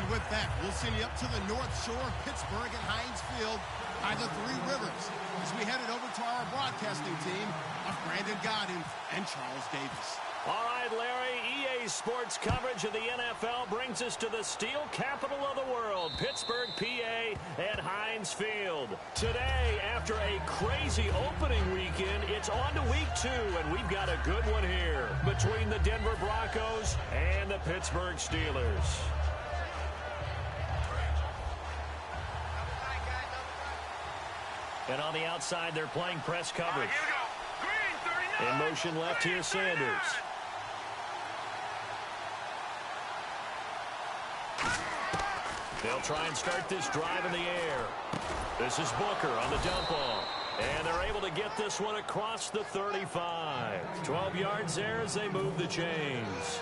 And with that, we'll send you up to the North Shore of Pittsburgh at Heinz Field by the Three Rivers as we headed over to our broadcasting team of Brandon Godden and Charles Davis. All right, Larry, EA Sports coverage of the NFL brings us to the steel capital of the world, Pittsburgh, PA, at Heinz Field. Today, after a crazy opening weekend, it's on to week 2, and we've got a good one here between the Denver Broncos and the Pittsburgh Steelers. And on the outside, they're playing press coverage. In motion left here, Sanders. They'll try and start this drive in the air. This is Booker on the dump ball. And they're able to get this one across the 35. 12 yards there as they move the chains.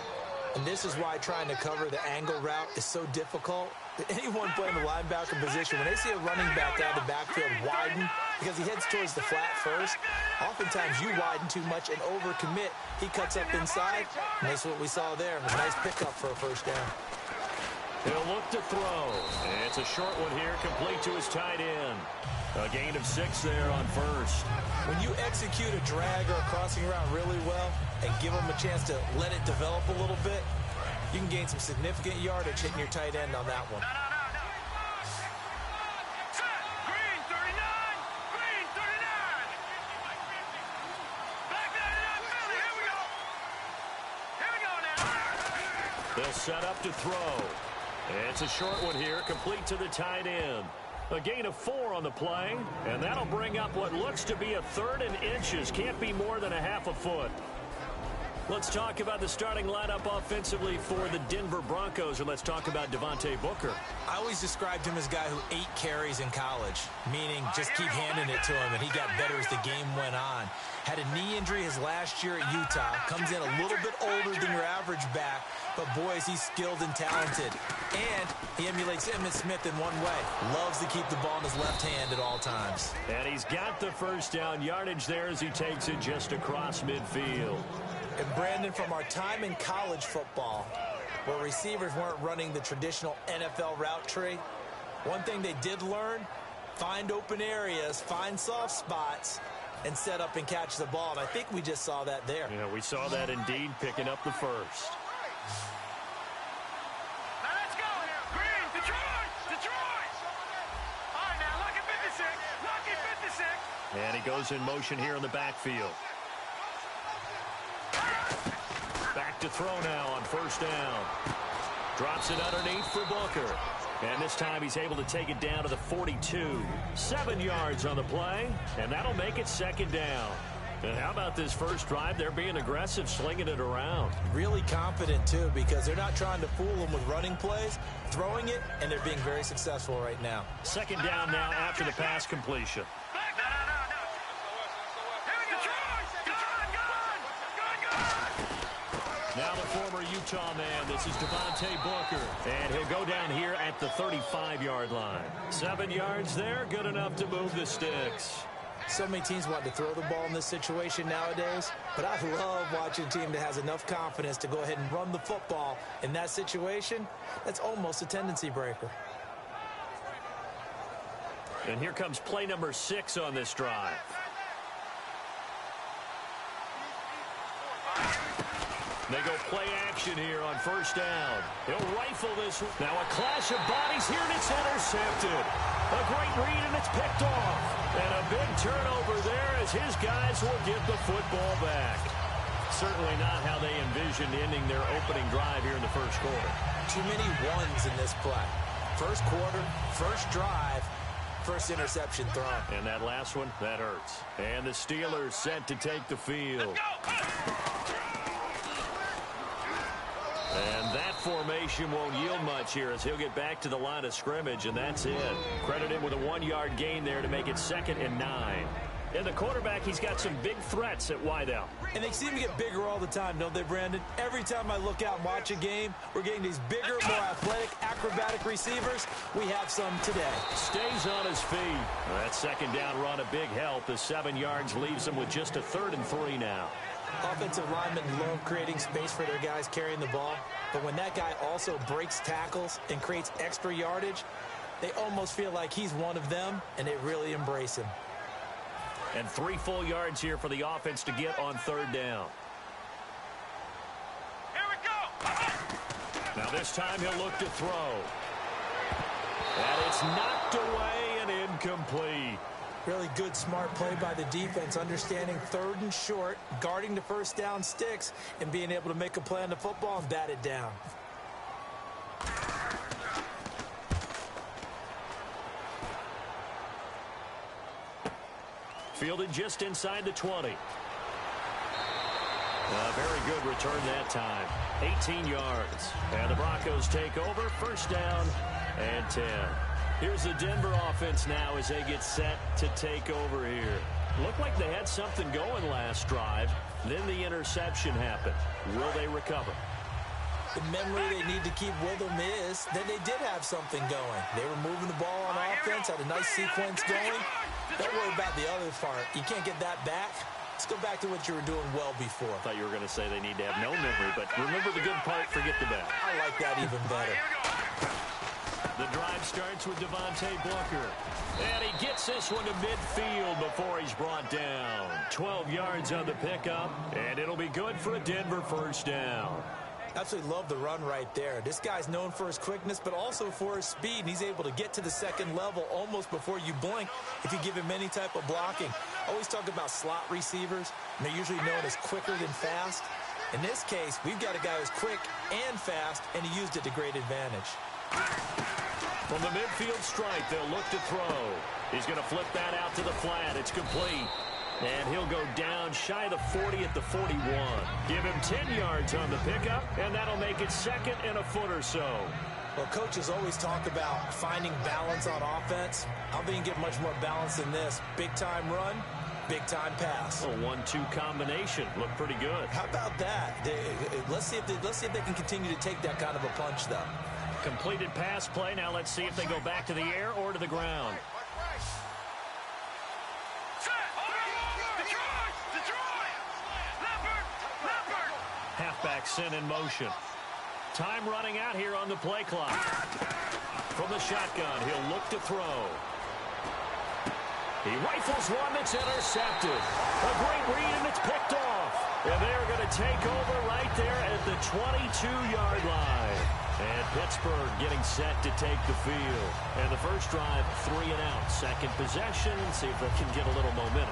And this is why trying to cover the angle route is so difficult. Anyone playing the linebacker position, when they see a running back out of the backfield widen, because he heads towards the flat first, oftentimes you widen too much and overcommit. He cuts up inside, and that's what we saw there. A nice pickup for a first down. He'll look to throw. It's a short one here, complete to his tight end. A gain of 6 there on first. When you execute a drag or a crossing route really well and give them a chance to let it develop a little bit, you can gain some significant yardage hitting your tight end on that one. Green 39! Green 39! Back that up, Billy. Here we go. Here we go now. They'll set up to throw. It's a short one here, complete to the tight end. A gain of 4 on the play, and that'll bring up what looks to be a 3rd and inches. Can't be more than a half a foot. Let's talk about the starting lineup offensively for the Denver Broncos, and let's talk about Devontae Booker. I always described him as a guy who 8 carries in college, meaning just keep handing it to him, and he got better as the game went on. Had a knee injury his last year at Utah, comes in a little bit older than your average back, but boy, is he skilled and talented. And he emulates Emmitt Smith in one way. Loves to keep the ball in his left hand at all times. And he's got the first down yardage there as he takes it just across midfield. And Brandon, from our time in college football, where receivers weren't running the traditional NFL route tree, one thing they did learn, find open areas, find soft spots, and set up and catch the ball. And I think we just saw that there. Yeah, we saw that indeed, picking up the first. Now let's go. Green, Detroit, Detroit. All right, now, lucky 56, lucky 56. And he goes in motion here in the backfield. Back to throw now on first down. Drops it underneath for Booker. And this time he's able to take it down to the 42. 7 yards on the play, and that'll make it 2nd down. And how about this first drive? They're being aggressive, slinging it around. Really confident, too, because they're not trying to fool them with running plays, throwing it, and they're being very successful right now. 2nd down now after the pass completion. Now the former Utah man, this is Devontae Booker. And he'll go down here at the 35-yard line. 7 yards there, good enough to move the sticks. So many teams want to throw the ball in this situation nowadays, but I love watching a team that has enough confidence to go ahead and run the football. In that situation, that's almost a tendency breaker. And here comes play number 6 on this drive. They go play action here on first down. He'll rifle this. Now a clash of bodies here, and it's intercepted. A great read, and it's picked off. And a big turnover there as his guys will get the football back. Certainly not how they envisioned ending their opening drive here in the first quarter. Too many ones in this play. First quarter, first drive, first interception thrown. And that last one, that hurts. And the Steelers set to take the field. And that formation won't yield much here as he'll get back to the line of scrimmage, and that's it. Credit him with a 1-yard gain there to make it 2nd and 9. And the quarterback, he's got some big threats at wideout. And they seem to get bigger all the time, don't they, Brandon? Every time I look out and watch a game, we're getting these bigger, more athletic, acrobatic receivers. We have some today. Stays on his feet. That 2nd down run, a big help. The 7 yards leaves him with just a 3rd and 3 now. Offensive linemen love creating space for their guys carrying the ball, but when that guy also breaks tackles and creates extra yardage, they almost feel like he's one of them, and they really embrace him. And 3 full yards here for the offense to get on 3rd down. Here we go. Now this time he'll look to throw. And it's knocked away and incomplete. Really good, smart play by the defense, understanding 3rd and short, guarding the first down sticks, and being able to make a play on the football and bat it down. Fielded just inside the 20. A very good return that time. 18 yards. And the Broncos take over. 1st down and 10. Here's the Denver offense now as they get set to take over here. Looked like they had something going last drive. Then the interception happened. Will they recover? The memory they need to keep with them is that they did have something going. They were moving the ball on offense, had a nice sequence going. Don't worry about the other part. You can't get that back. Let's go back to what you were doing well before. I thought you were going to say they need to have no memory, but remember the good part, forget the bad. I like that even better. The drive starts with Devontae Booker. And he gets this one to midfield before he's brought down. 12 yards on the pickup, and it'll be good for a Denver 1st down. Absolutely love the run right there. This guy's known for his quickness, but also for his speed. And he's able to get to the 2nd level almost before you blink if you give him any type of blocking. I always talk about slot receivers, and they're usually known as quicker than fast. In this case, we've got a guy who's quick and fast, and he used it to great advantage. From the midfield strike, they'll look to throw. He's going to flip that out to the flat. It's complete. And he'll go down shy of the 40 at the 41. Give him 10 yards on the pickup, and that'll make it 2nd and a foot or so. Well, coaches always talk about finding balance on offense. I don't think you get much more balance than this. Big-time run, big-time pass. A 1-2 combination. Looked pretty good. How about that? Let's see if they can continue to take that kind of a punch, though. Completed pass play. Now let's see if they go back to the air or to the ground. Halfback sent in motion. Time running out here on the play clock. From the shotgun, he'll look to throw. He rifles one that's intercepted. A great read, and it's picked off. And they're going to take over right there at the 22-yard line. And Pittsburgh getting set to take the field. And the first drive, 3 and out. Second possession, see if they can get a little momentum.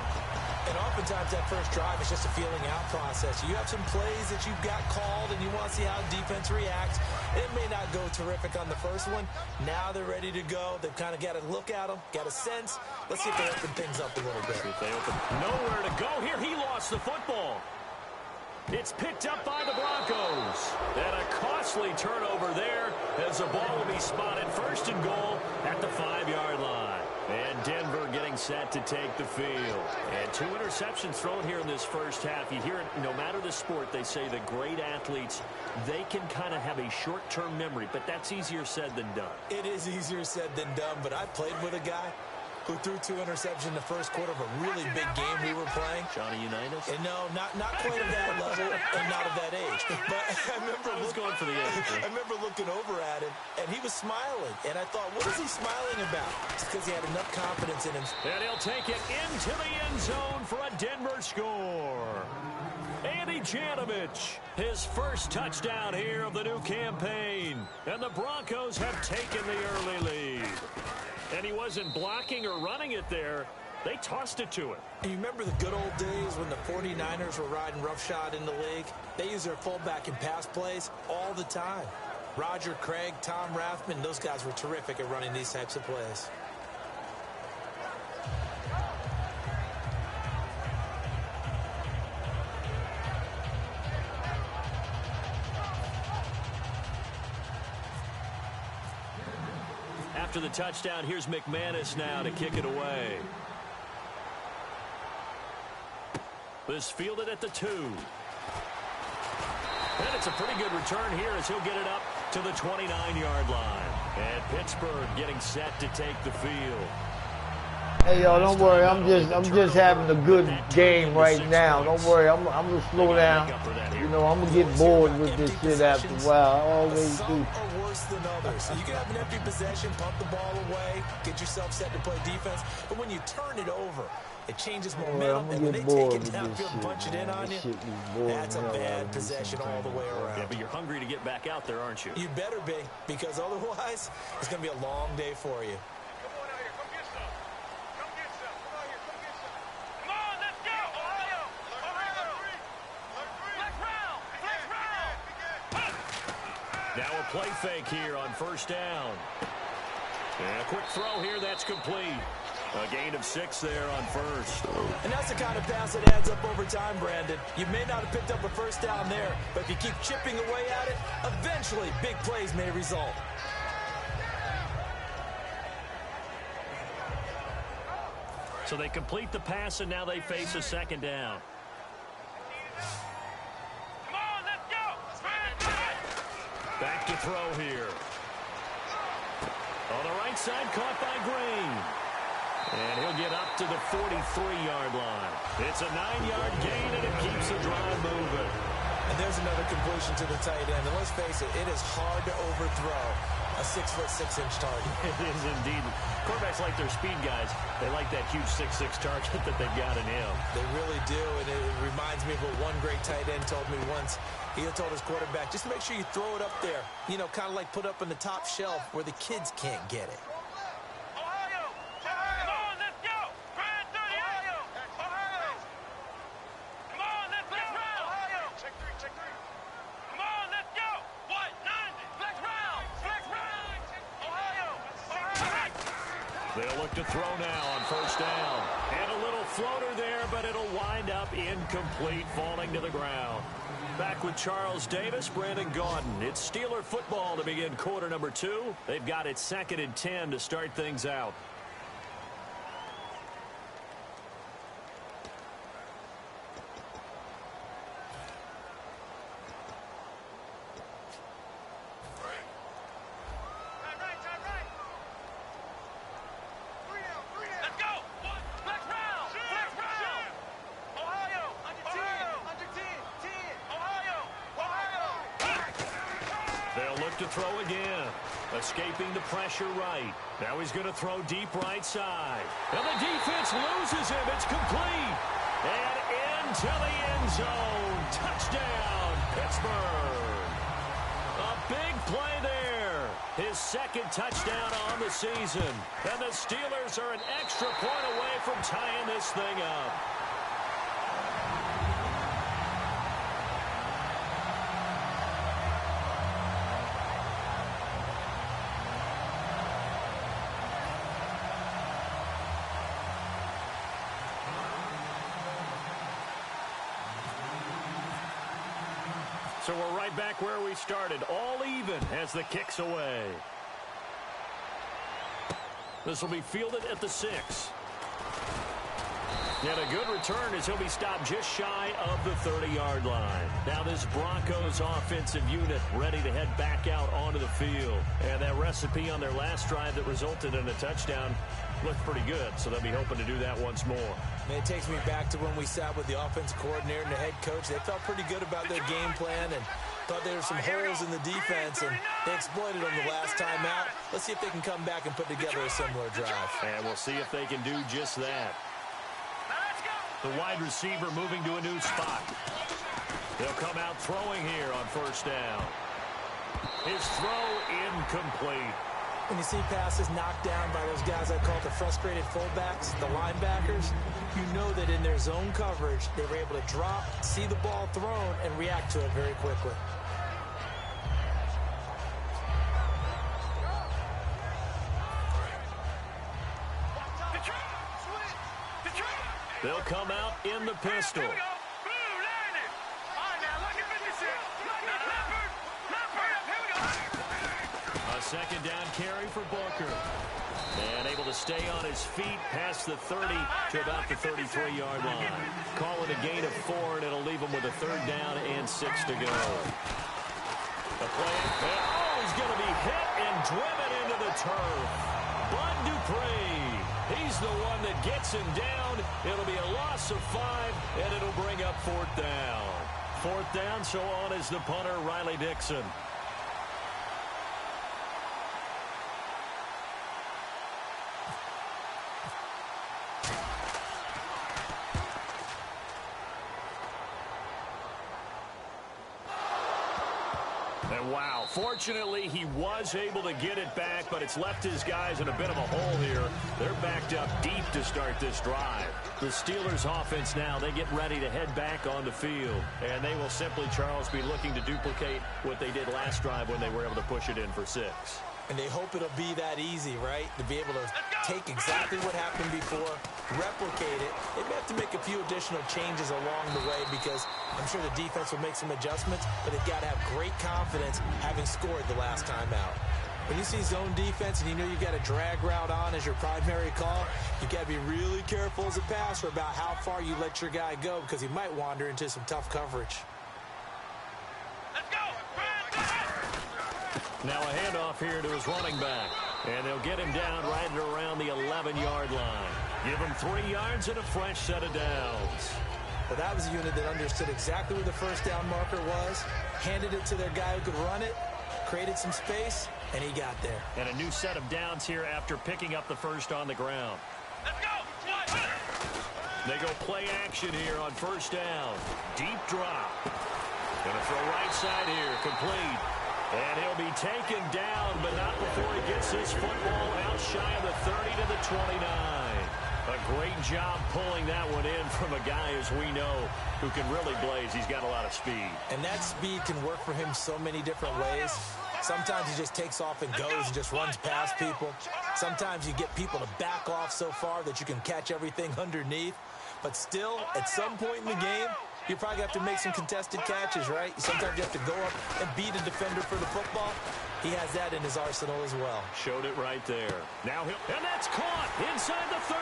And oftentimes that first drive is just a feeling out process. You have some plays that you've got called and you want to see how defense reacts. It may not go terrific on the first one. Now they're ready to go. They've kind of got to look at them, got a sense. Let's see if they open things up a little bit. See if they open. Nowhere to go here. He lost the football. It's picked up by the Broncos. And a costly turnover there as the ball will be spotted 1st and goal at the 5-yard line. And Denver getting set to take the field. And 2 interceptions thrown here in this first half. You hear it, no matter the sport, they say the great athletes, they can kind of have a short-term memory, but that's easier said than done. It is easier said than done, but I played with a guy who threw 2 interceptions in the first quarter of a really big game we were playing. Johnny Unitas? And no, not quite at that level and not at that age. But I remember going for the age. I remember looking over at him, and he was smiling. And I thought, what is he smiling about? It's because he had enough confidence in him. And he'll take it into the end zone for a Denver score. Andy Janovich, his first touchdown here of the new campaign. And the Broncos have taken the early lead. And he wasn't blocking or running it there. They tossed it to him. You remember the good old days when the 49ers were riding roughshod in the league? They used their fullback in pass plays all the time. Roger Craig, Tom Rathman, those guys were terrific at running these types of plays. After the touchdown, here's McManus now to kick it away. This fielded at the 2. And it's a pretty good return here as he'll get it up to the 29-yard line. And Pittsburgh getting set to take the field. Hey, y'all, don't worry. I'm just having a good game right now. Don't worry. I'm gonna slow down. You know, I'm gonna get bored with this shit after a while. I always do. Some are worse than others. So you can have an empty possession, pump the ball away, get yourself set to play defense. But when you turn it over, it changes momentum. And when they take it downfield and punch it in on you, that's a bad possession all the way around. Yeah, but you're hungry to get back out there, aren't you? You better be, because otherwise, it's going to be a long day for you. Now a play fake here on first down. And a quick throw here, that's complete. A gain of 6 there on first. And that's the kind of pass that adds up over time, Brandon. You may not have picked up a first down there, but if you keep chipping away at it, eventually big plays may result. So they complete the pass, and now they face a second down. Back to throw here. On the right side, caught by Green. And he'll get up to the 43-yard line. It's a 9-yard gain, and it keeps the drive moving. And there's another completion to the tight end. And let's face it, it is hard to overthrow a 6'6" target. It is indeed. Quarterbacks like their speed guys. They like that huge 6'6" target that they've got in him. They really do, and it reminds me of what one great tight end told me once. He told his quarterback, just make sure you throw it up there. You know, kind of like put up on the top shelf where the kids can't get it. They'll look to throw now on first down. And a little floater there, but it'll wind up incomplete, falling to the ground. Back with Charles Davis, Brandon Gaudin. It's Steeler football to begin quarter number 2. They've got it 2nd and 10 to start things out. To throw again, escaping the pressure right. Now he's going to throw deep right side. And the defense loses him. It's complete. And into the end zone. Touchdown, Pittsburgh. A big play there. His 2nd touchdown on the season. And the Steelers are an extra point away from tying this thing up. So we're right back where we started, all even as the kick's away. This will be fielded at the 6. And a good return as he'll be stopped just shy of the 30-yard line. Now this Broncos offensive unit ready to head back out onto the field. And that recipe on their last drive that resulted in a touchdown looked pretty good, so they'll be hoping to do that once more. And it takes me back to when we sat with the offensive coordinator and the head coach. They felt pretty good about their game plan and thought there were some holes in the defense, and they exploited them the last time out. Let's see if they can come back and put together a similar drive. And we'll see if they can do just that. The wide receiver moving to a new spot. He'll come out throwing here on first down. His throw incomplete. When you see passes knocked down by those guys I call the frustrated fullbacks, the linebackers, you know that in their zone coverage, they were able to drop, see the ball thrown, and react to it very quickly. They'll come out in the pistol. A 2nd down carry for Booker. And able to stay on his feet past the 30 to about the 33-yard line. Call it a gain of 4, and it'll leave him with a 3rd down and 6 to go. The play, he's going to be hit and driven into the turf. Bud Dupree. He's the one that gets him down. It'll be a loss of 5, and it'll bring up 4th down. 4th down, so on is the punter, Riley Dixon. And wow, fortunately, he was able to get it back, but it's left his guys in a bit of a hole here. They're backed up deep to start this drive. The Steelers offense now, they get ready to head back on the field. And they will simply, Charles, be looking to duplicate what they did last drive when they were able to push it in for 6. And they hope it'll be that easy, right? To be able to take exactly what happened before, replicate it. They may have to make a few additional changes along the way because I'm sure the defense will make some adjustments, but they've got to have great confidence having scored the last time out. When you see zone defense and you know you've got a drag route on as your primary call, you've got to be really careful as a passer about how far you let your guy go because he might wander into some tough coverage. Now a handoff here to his running back. And they'll get him down right at around the 11-yard line. Give him 3 yards and a fresh set of downs. Well, that was a unit that understood exactly where the first down marker was, handed it to their guy who could run it, created some space, and he got there. And a new set of downs here after picking up the first on the ground. Let's go! They go play action here on first down. Deep drop. Gonna throw right side here, complete. And he'll be taken down, but not before he gets his football out shy of the 30 to the 29. A great job pulling that one in from a guy, as we know, who can really blaze. He's got a lot of speed. And that speed can work for him so many different ways. Sometimes he just takes off and goes and just runs past people. Sometimes you get people to back off so far that you can catch everything underneath. But still, at some point in the game, you probably have to make some contested catches, right? Sometimes you have to go up and beat a defender for the football. He has that in his arsenal as well. Showed it right there. Now and that's caught inside the 30.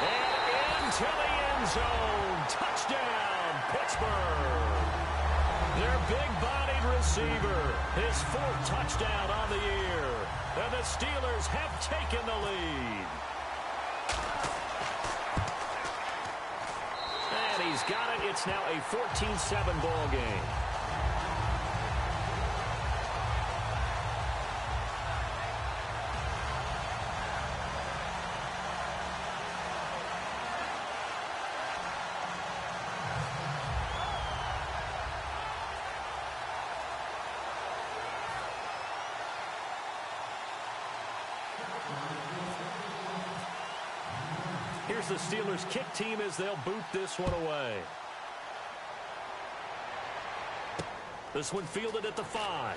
And into the end zone. Touchdown, Pittsburgh. Their big-bodied receiver. His 4th touchdown on the year. And the Steelers have taken the lead. And he's got it. It's now a 14-7 ball game. Here's the Steelers kick team as they'll boot this one away. This one fielded at the 5.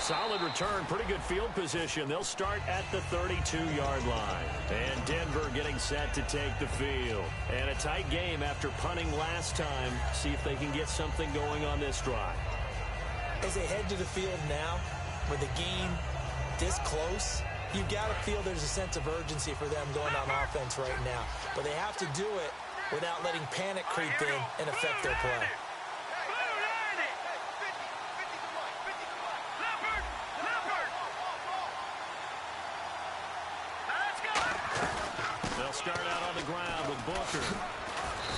Solid return, pretty good field position. They'll start at the 32-yard line. And Denver getting set to take the field. And a tight game after punting last time. See if they can get something going on this drive. As they head to the field now, with the game this close, you've got to feel there's a sense of urgency for them going on offense right now. But they have to do it without letting panic creep in and affect their play. They'll start out on the ground with Booker.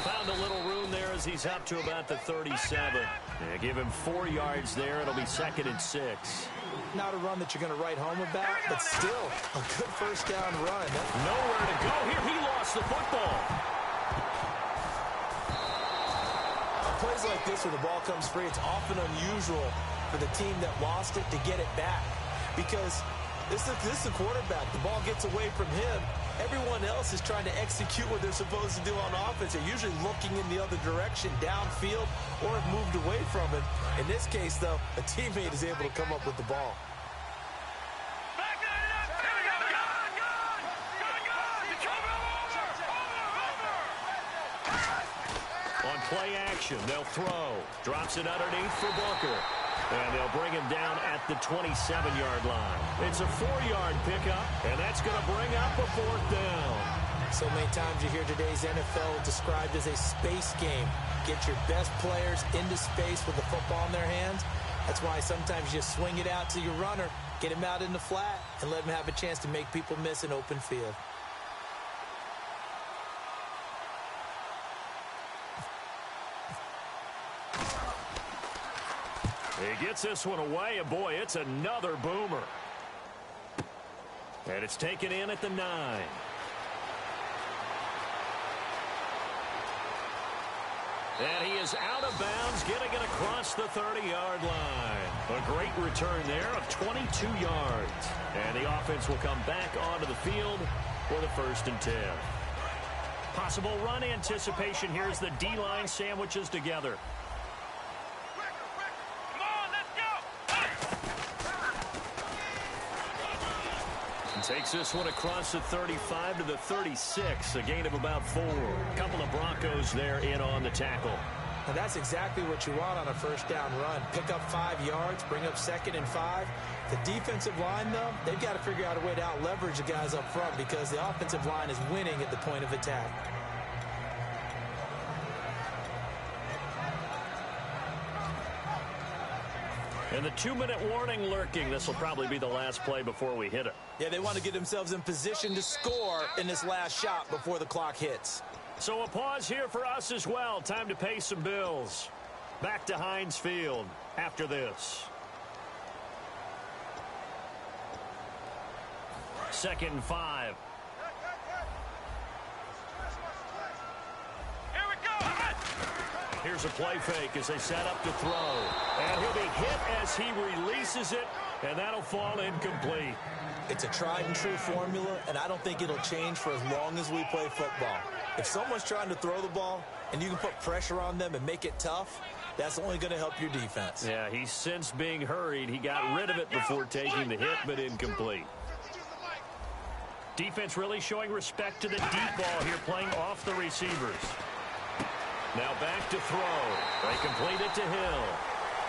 Found a little room there as he's up to about the 37. Yeah, give him 4 yards there. It'll be 2nd and 6. Not a run that you're going to write home about, but still a good first down run. Nowhere to go here. He lost the football. Plays like this where the ball comes free, it's often unusual for the team that lost it to get it back because this is the quarterback. The ball gets away from him. Everyone else is trying to execute what they're supposed to do on offense. They're usually looking in the other direction, downfield, or have moved away from him. In this case, though, a teammate is able to come up with the ball. On play action, they'll throw. Drops it underneath for Booker. And they'll bring him down at the 27-yard line. It's a 4-yard pickup, and that's going to bring up a 4th down. So many times you hear today's NFL described as a space game. Get your best players into space with the football in their hands. That's why sometimes you swing it out to your runner, get him out in the flat, and let him have a chance to make people miss an open field. He gets this one away, and boy, it's another boomer. And it's taken in at the 9. And he is out of bounds, getting it across the 30-yard line. A great return there of 22 yards. And the offense will come back onto the field for the 1st and 10. Possible run anticipation. Here's the D-line sandwiches together. Takes this one across the 35 to the 36, a gain of about 4. A couple of Broncos there in on the tackle. Now that's exactly what you want on a 1st down run. Pick up 5 yards, bring up 2nd and 5. The defensive line, though, they've got to figure out a way to out-leverage the guys up front because the offensive line is winning at the point of attack. And the 2-minute warning lurking. This will probably be the last play before we hit it. Yeah, they want to get themselves in position to score in this last shot before the clock hits. So a pause here for us as well. Time to pay some bills. Back to Heinz Field after this. 2nd and 5. Here we go. Here's a play fake as they set up to throw. And he'll be hit as he releases it, and that'll fall incomplete. It's a tried and true formula, and I don't think it'll change for as long as we play football. If someone's trying to throw the ball and you can put pressure on them and make it tough, that's only going to help your defense. Yeah, he sensed being hurried. He got rid of it before taking the hit, but incomplete. Defense really showing respect to the deep ball here, playing off the receivers. Now back to throw. They complete it to Hill.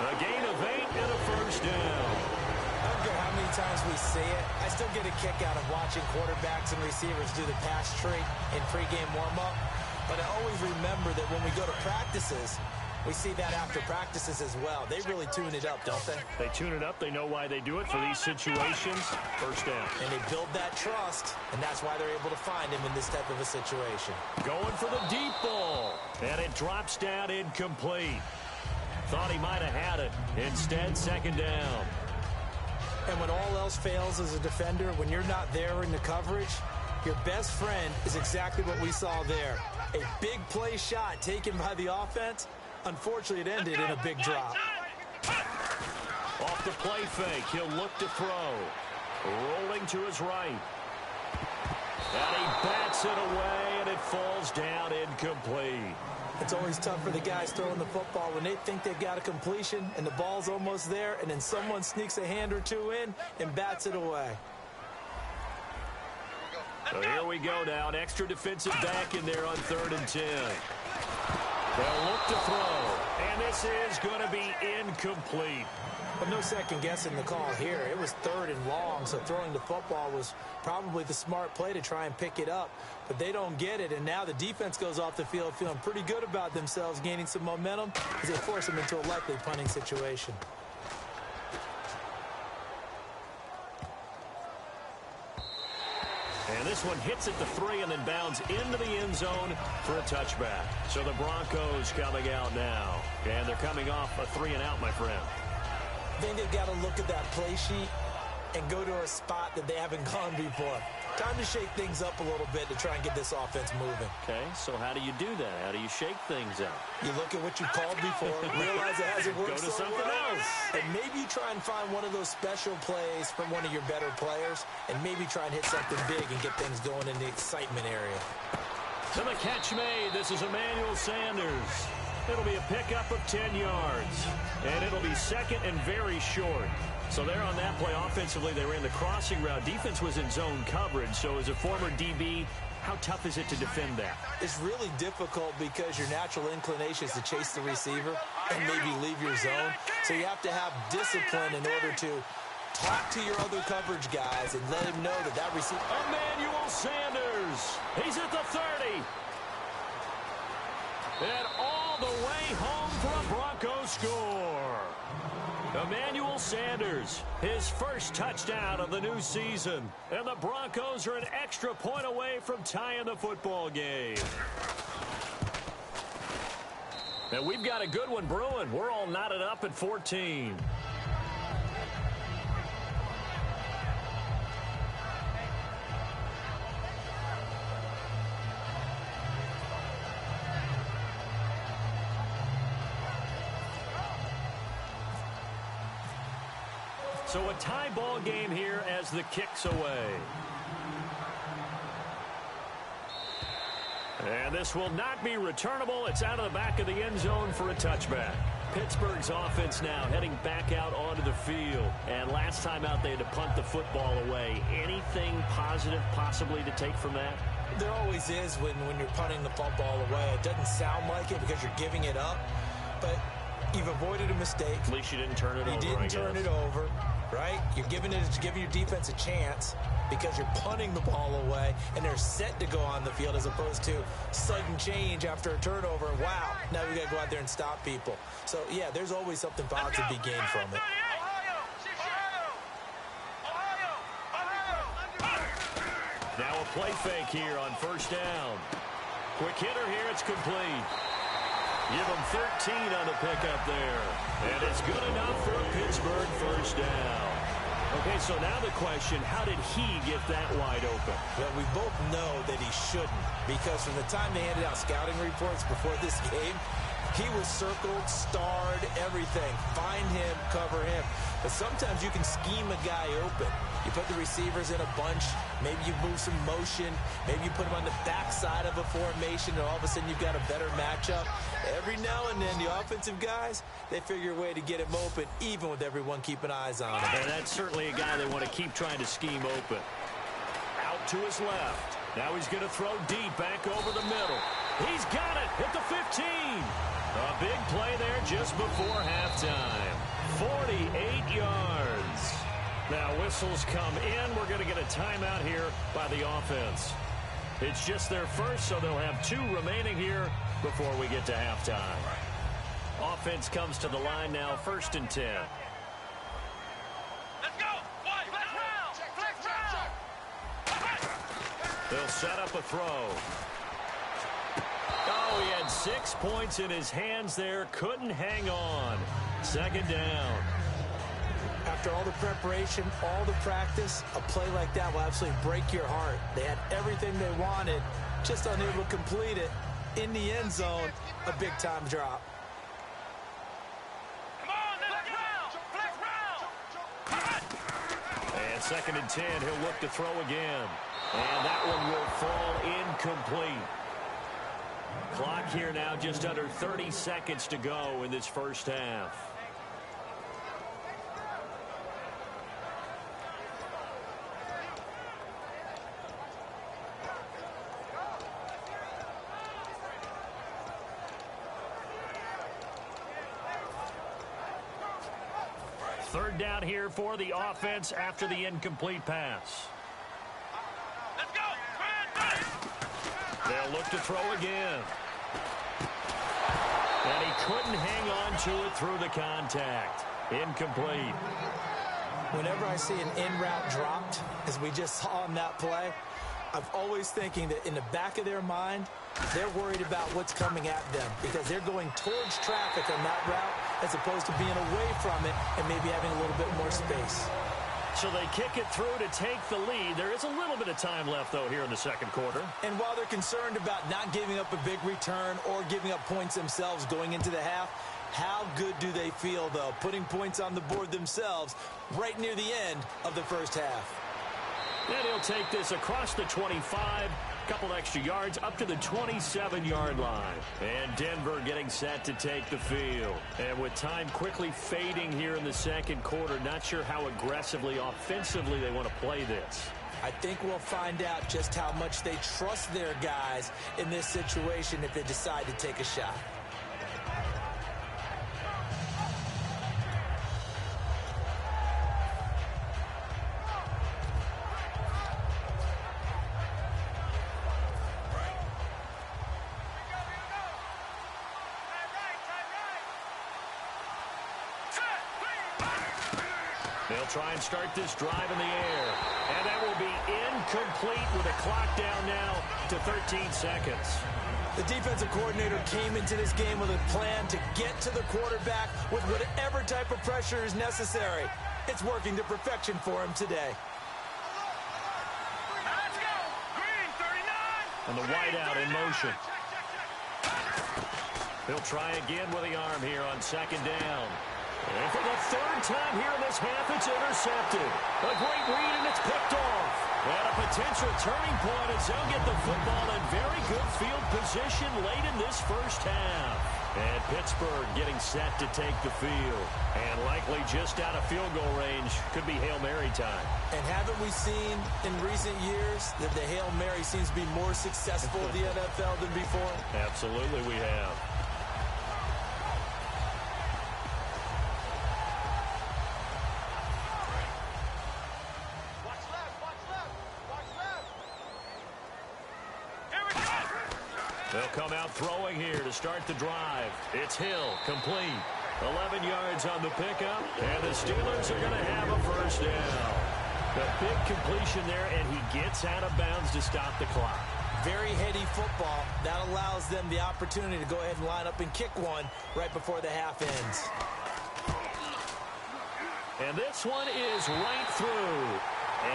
A gain of 8 and a 1st down. I don't care how many times we say it, I still get a kick out of watching quarterbacks and receivers do the pass tree in pregame warm-up. But I always remember that when we go to practices, we see that after practices as well. They really tune it up, don't they? They tune it up. They know why they do it for these situations. 1st down. And they build that trust, and that's why they're able to find him in this type of a situation. Going for the deep ball. And it drops down incomplete. Thought he might have had it. Instead, 2nd down. And when all else fails as a defender, when you're not there in the coverage, your best friend is exactly what we saw there. A big play shot taken by the offense. Unfortunately, it ended in a big drop. Off the play fake, he'll look to throw. Rolling to his right. And he bats it away, and it falls down incomplete. It's always tough for the guys throwing the football when they think they've got a completion and the ball's almost there, and then someone sneaks a hand or two in and bats it away. So here we go now. An extra defensive back in there on 3rd and 10. They'll look to throw, and this is going to be incomplete. But no second guessing the call here. It was 3rd and long, so throwing the football was probably the smart play to try and pick it up. But they don't get it, and now the defense goes off the field feeling pretty good about themselves, gaining some momentum as they force them into a likely punting situation. And this one hits at the 3 and then bounds into the end zone for a touchback. So the Broncos coming out now. And they're coming off a 3-and-out, my friend. I think they've got to look at that play sheet and go to a spot that they haven't gone before. Time to shake things up a little bit to try and get this offense moving. Okay, so how do you do that? How do you shake things up? You look at what you called before, realize it hasn't worked. Go to something else. And maybe try and find one of those special plays from one of your better players, and maybe try and hit something big and get things going in the excitement area. To the catch made. This is Emmanuel Sanders. It'll be a pickup of 10 yards. And it'll be 2nd and very short. So there on that play, offensively, they ran the crossing route. Defense was in zone coverage. So as a former DB, how tough is it to defend that? It's really difficult because your natural inclination is to chase the receiver and maybe leave your zone. So you have to have discipline in order to talk to your other coverage guys and let him know that that receiver... Emmanuel Sanders. He's at the 30. And all the way home for a Broncos score. Emmanuel Sanders, his first touchdown of the new season. And the Broncos are an extra point away from tying the football game. And we've got a good one brewing. We're all knotted up at 14. So a tie ball game here as the kick's away. And this will not be returnable. It's out of the back of the end zone for a touchback. Pittsburgh's offense now heading back out onto the field. And last time out, they had to punt the football away. Anything positive possibly to take from that? There always is when you're punting the football away. It doesn't sound like it because you're giving it up. But you've avoided a mistake. At least you didn't turn it over. You didn't turn it over, right? You're giving your defense a chance because you're punting the ball away, and they're set to go on the field as opposed to sudden change after a turnover. Wow, now we got to go out there and stop people. So, yeah, there's always something positive to be gained from it. Now a play fake here on first down. Quick hitter here, it's complete. Give them 13 on the pickup there. And it's good enough for a Pittsburgh first down. Okay, so now the question, how did he get that wide open? Well, we both know that he shouldn't, because from the time they handed out scouting reports before this game, he was circled, starred, everything. Find him, cover him. But sometimes you can scheme a guy open. You put the receivers in a bunch. Maybe you move some motion. Maybe you put them on the backside of a formation, and all of a sudden you've got a better matchup. Every now and then, the offensive guys, they figure a way to get him open, even with everyone keeping eyes on him. And that's certainly a guy they want to keep trying to scheme open. Out to his left. Now he's going to throw deep back over the middle. He's got it at the 15. A big play there just before halftime. 48 yards. Now whistles come in. We're going to get a timeout here by the offense. It's just their first, so they'll have 2 remaining here before we get to halftime. Offense comes to the line now, 1st and 10. Let's go. Flex round. They'll set up a throw. Oh, he had 6 points in his hands there. Couldn't hang on. 2nd down. After all the preparation, all the practice, a play like that will absolutely break your heart. They had everything they wanted, just unable to complete it. In the end zone, a big-time drop. Come on, flex round. And 2nd and 10, he'll look to throw again. And that one will fall incomplete. Clock here now, just under 30 seconds to go in this first half. Third down here for the offense after the incomplete pass. Let's go. They'll look to throw again. And he couldn't hang on to it through the contact. Incomplete. Whenever I see an in-route dropped, as we just saw on that play, I'm always thinking that in the back of their mind, they're worried about what's coming at them because they're going towards traffic on that route as opposed to being away from it and maybe having a little bit more space. So they kick it through to take the lead. There is a little bit of time left, though, here in the 2nd quarter. And while they're concerned about not giving up a big return or giving up points themselves going into the half, how good do they feel, though, putting points on the board themselves right near the end of the first half? And he'll take this across the 25, couple extra yards up to the 27-yard line. And Denver getting set to take the field. And with time quickly fading here in the 2nd quarter, not sure how aggressively, offensively they want to play this. I think we'll find out just how much they trust their guys in this situation if they decide to take a shot. They'll try and start this drive in the air. And that will be incomplete with a clock down now to 13 seconds. The defensive coordinator came into this game with a plan to get to the quarterback with whatever type of pressure is necessary. It's working to perfection for him today. Let's go. Green, 39. And the wideout in motion. He'll try again with the arm here on second down. And for the third time here in this half, it's intercepted. A great read, and it's picked off. And a potential turning point as they'll get the football in very good field position late in this first half. And Pittsburgh getting set to take the field. And likely just out of field goal range. Could be Hail Mary time. And haven't we seen in recent years that the Hail Mary seems to be more successful in the NFL than before? Absolutely we have. They'll come out throwing here to start the drive. It's Hill, complete. 11 yards on the pickup, and the Steelers are going to have a first down. A big completion there, and he gets out of bounds to stop the clock. Very heady football. That allows them the opportunity to go ahead and line up and kick one right before the half ends. And this one is right through.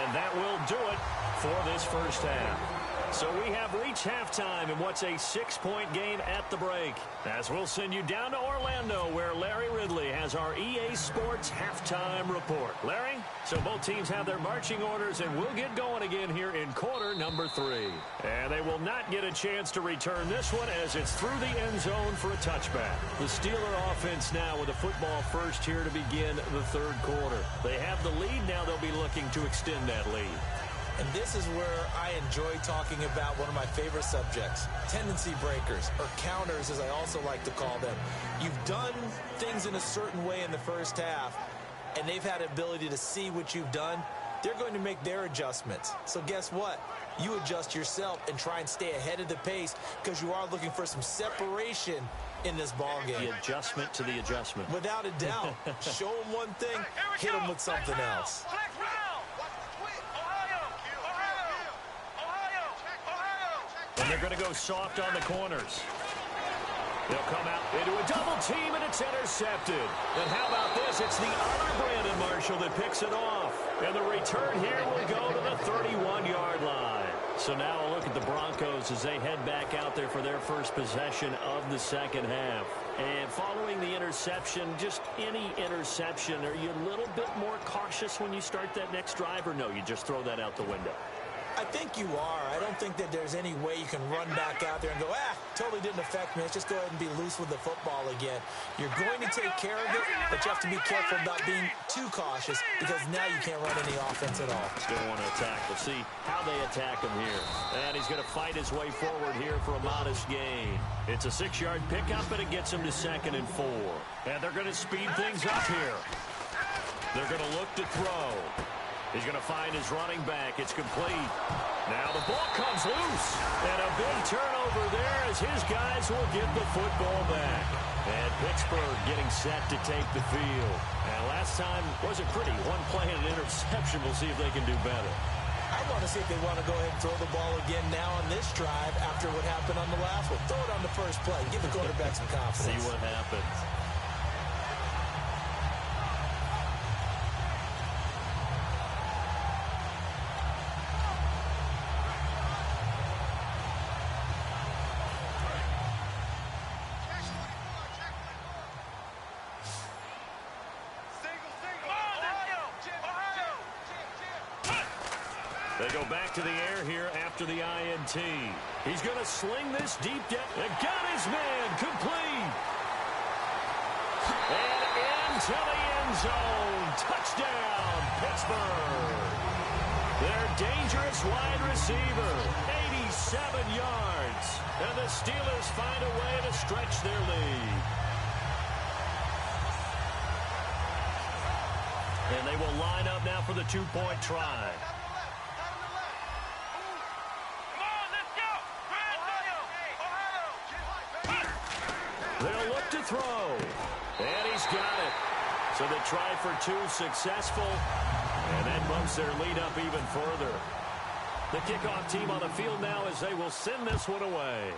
And that will do it for this first half. So we have reached halftime in what's a 6-point game at the break. As we'll send you down to Orlando, where Larry Ridley has our EA Sports halftime report. Larry, so both teams have their marching orders, and we'll get going again here in quarter number 3. And they will not get a chance to return this one as it's through the end zone for a touchback. The Steeler offense now with a football first here to begin the third quarter. They have the lead. Now they'll be looking to extend that lead. And this is where I enjoy talking about one of my favorite subjects, tendency breakers, or counters as I also like to call them. You've done things in a certain way in the first half, and they've had the ability to see what you've done. They're going to make their adjustments. So guess what? You adjust yourself and try and stay ahead of the pace because you are looking for some separation in this ball game. The adjustment to the adjustment. Without a doubt. Show them one thing, hit them with something else. And they're going to go soft on the corners. They'll come out into a double team, and it's intercepted. And how about this? It's the other Brandon Marshall that picks it off. And the return here will go to the 31-yard line. So now a look at the Broncos as they head back out there for their first possession of the second half. And following the interception, just any interception, are you a little bit more cautious when you start that next drive, or no, you just throw that out the window? I think you are. I don't think that there's any way you can run back out there and go, totally didn't affect me. Let's just go ahead and be loose with the football again. You're going to take care of it, but you have to be careful about being too cautious because now you can't run any offense at all. Still want to attack. We'll see how they attack him here. And he's going to fight his way forward here for a modest gain. It's a 6-yard pickup, and it gets him to 2nd and 4. And they're going to speed things up here. They're going to look to throw. He's going to find his running back. It's complete. Now the ball comes loose. And a big turnover there as his guys will get the football back. And Pittsburgh getting set to take the field. And last time wasn't pretty. One play and an interception. We'll see if they can do better. I want to see if they want to go ahead and throw the ball again now on this drive after what happened on the last one. Throw it on the first play. Give the quarterback some confidence. See what happens. They go back to the air here after the INT. He's going to sling this deep down. And got his man complete. And into the end zone. Touchdown, Pittsburgh. Their dangerous wide receiver, 87 yards. And the Steelers find a way to stretch their lead. And they will line up now for the 2-point try. They'll look to throw. And he's got it. So the try for two successful, and that bumps their lead up even further. The kickoff team on the field now as they will send this one away.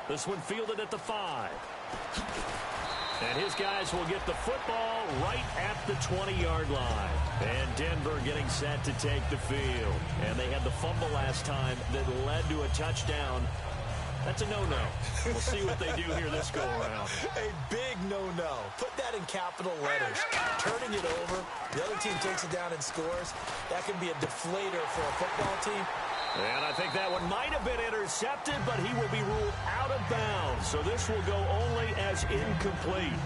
This one fielded at the 5. And his guys will get the football right at the 20-yard line. And Denver getting set to take the field. And they had the fumble last time that led to a touchdown. That's a no-no. We'll see what they do here this go-around. A big no-no. Put that in capital letters. Turning it over, the other team takes it down and scores. That can be a deflator for a football team. And I think that one might have been intercepted, but he will be ruled out of bounds. So this will go only as incomplete.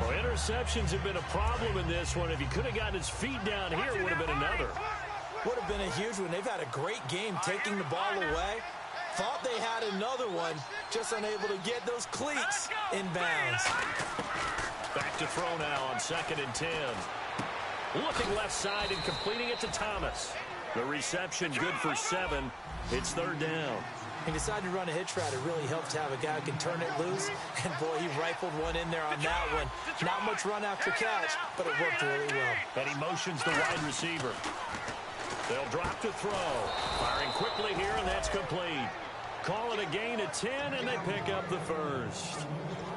Well, interceptions have been a problem in this one. If he could have gotten his feet down here, it would have been another. Would have been a huge one. They've had a great game taking the ball away. Thought they had another one, just unable to get those cleats in bounds. Back to throw now on 2nd and 10. Looking left side and completing it to Thomas. The reception good for 7. It's 3rd down. He decided to run a hitch route. It really helped to have a guy who can turn it loose. And, boy, he rifled one in there on that one. Not much run after catch, but it worked really well. And he motions the wide receiver. They'll drop to throw. Firing quickly here, and that's complete. Call it a gain of 10, and they pick up the first.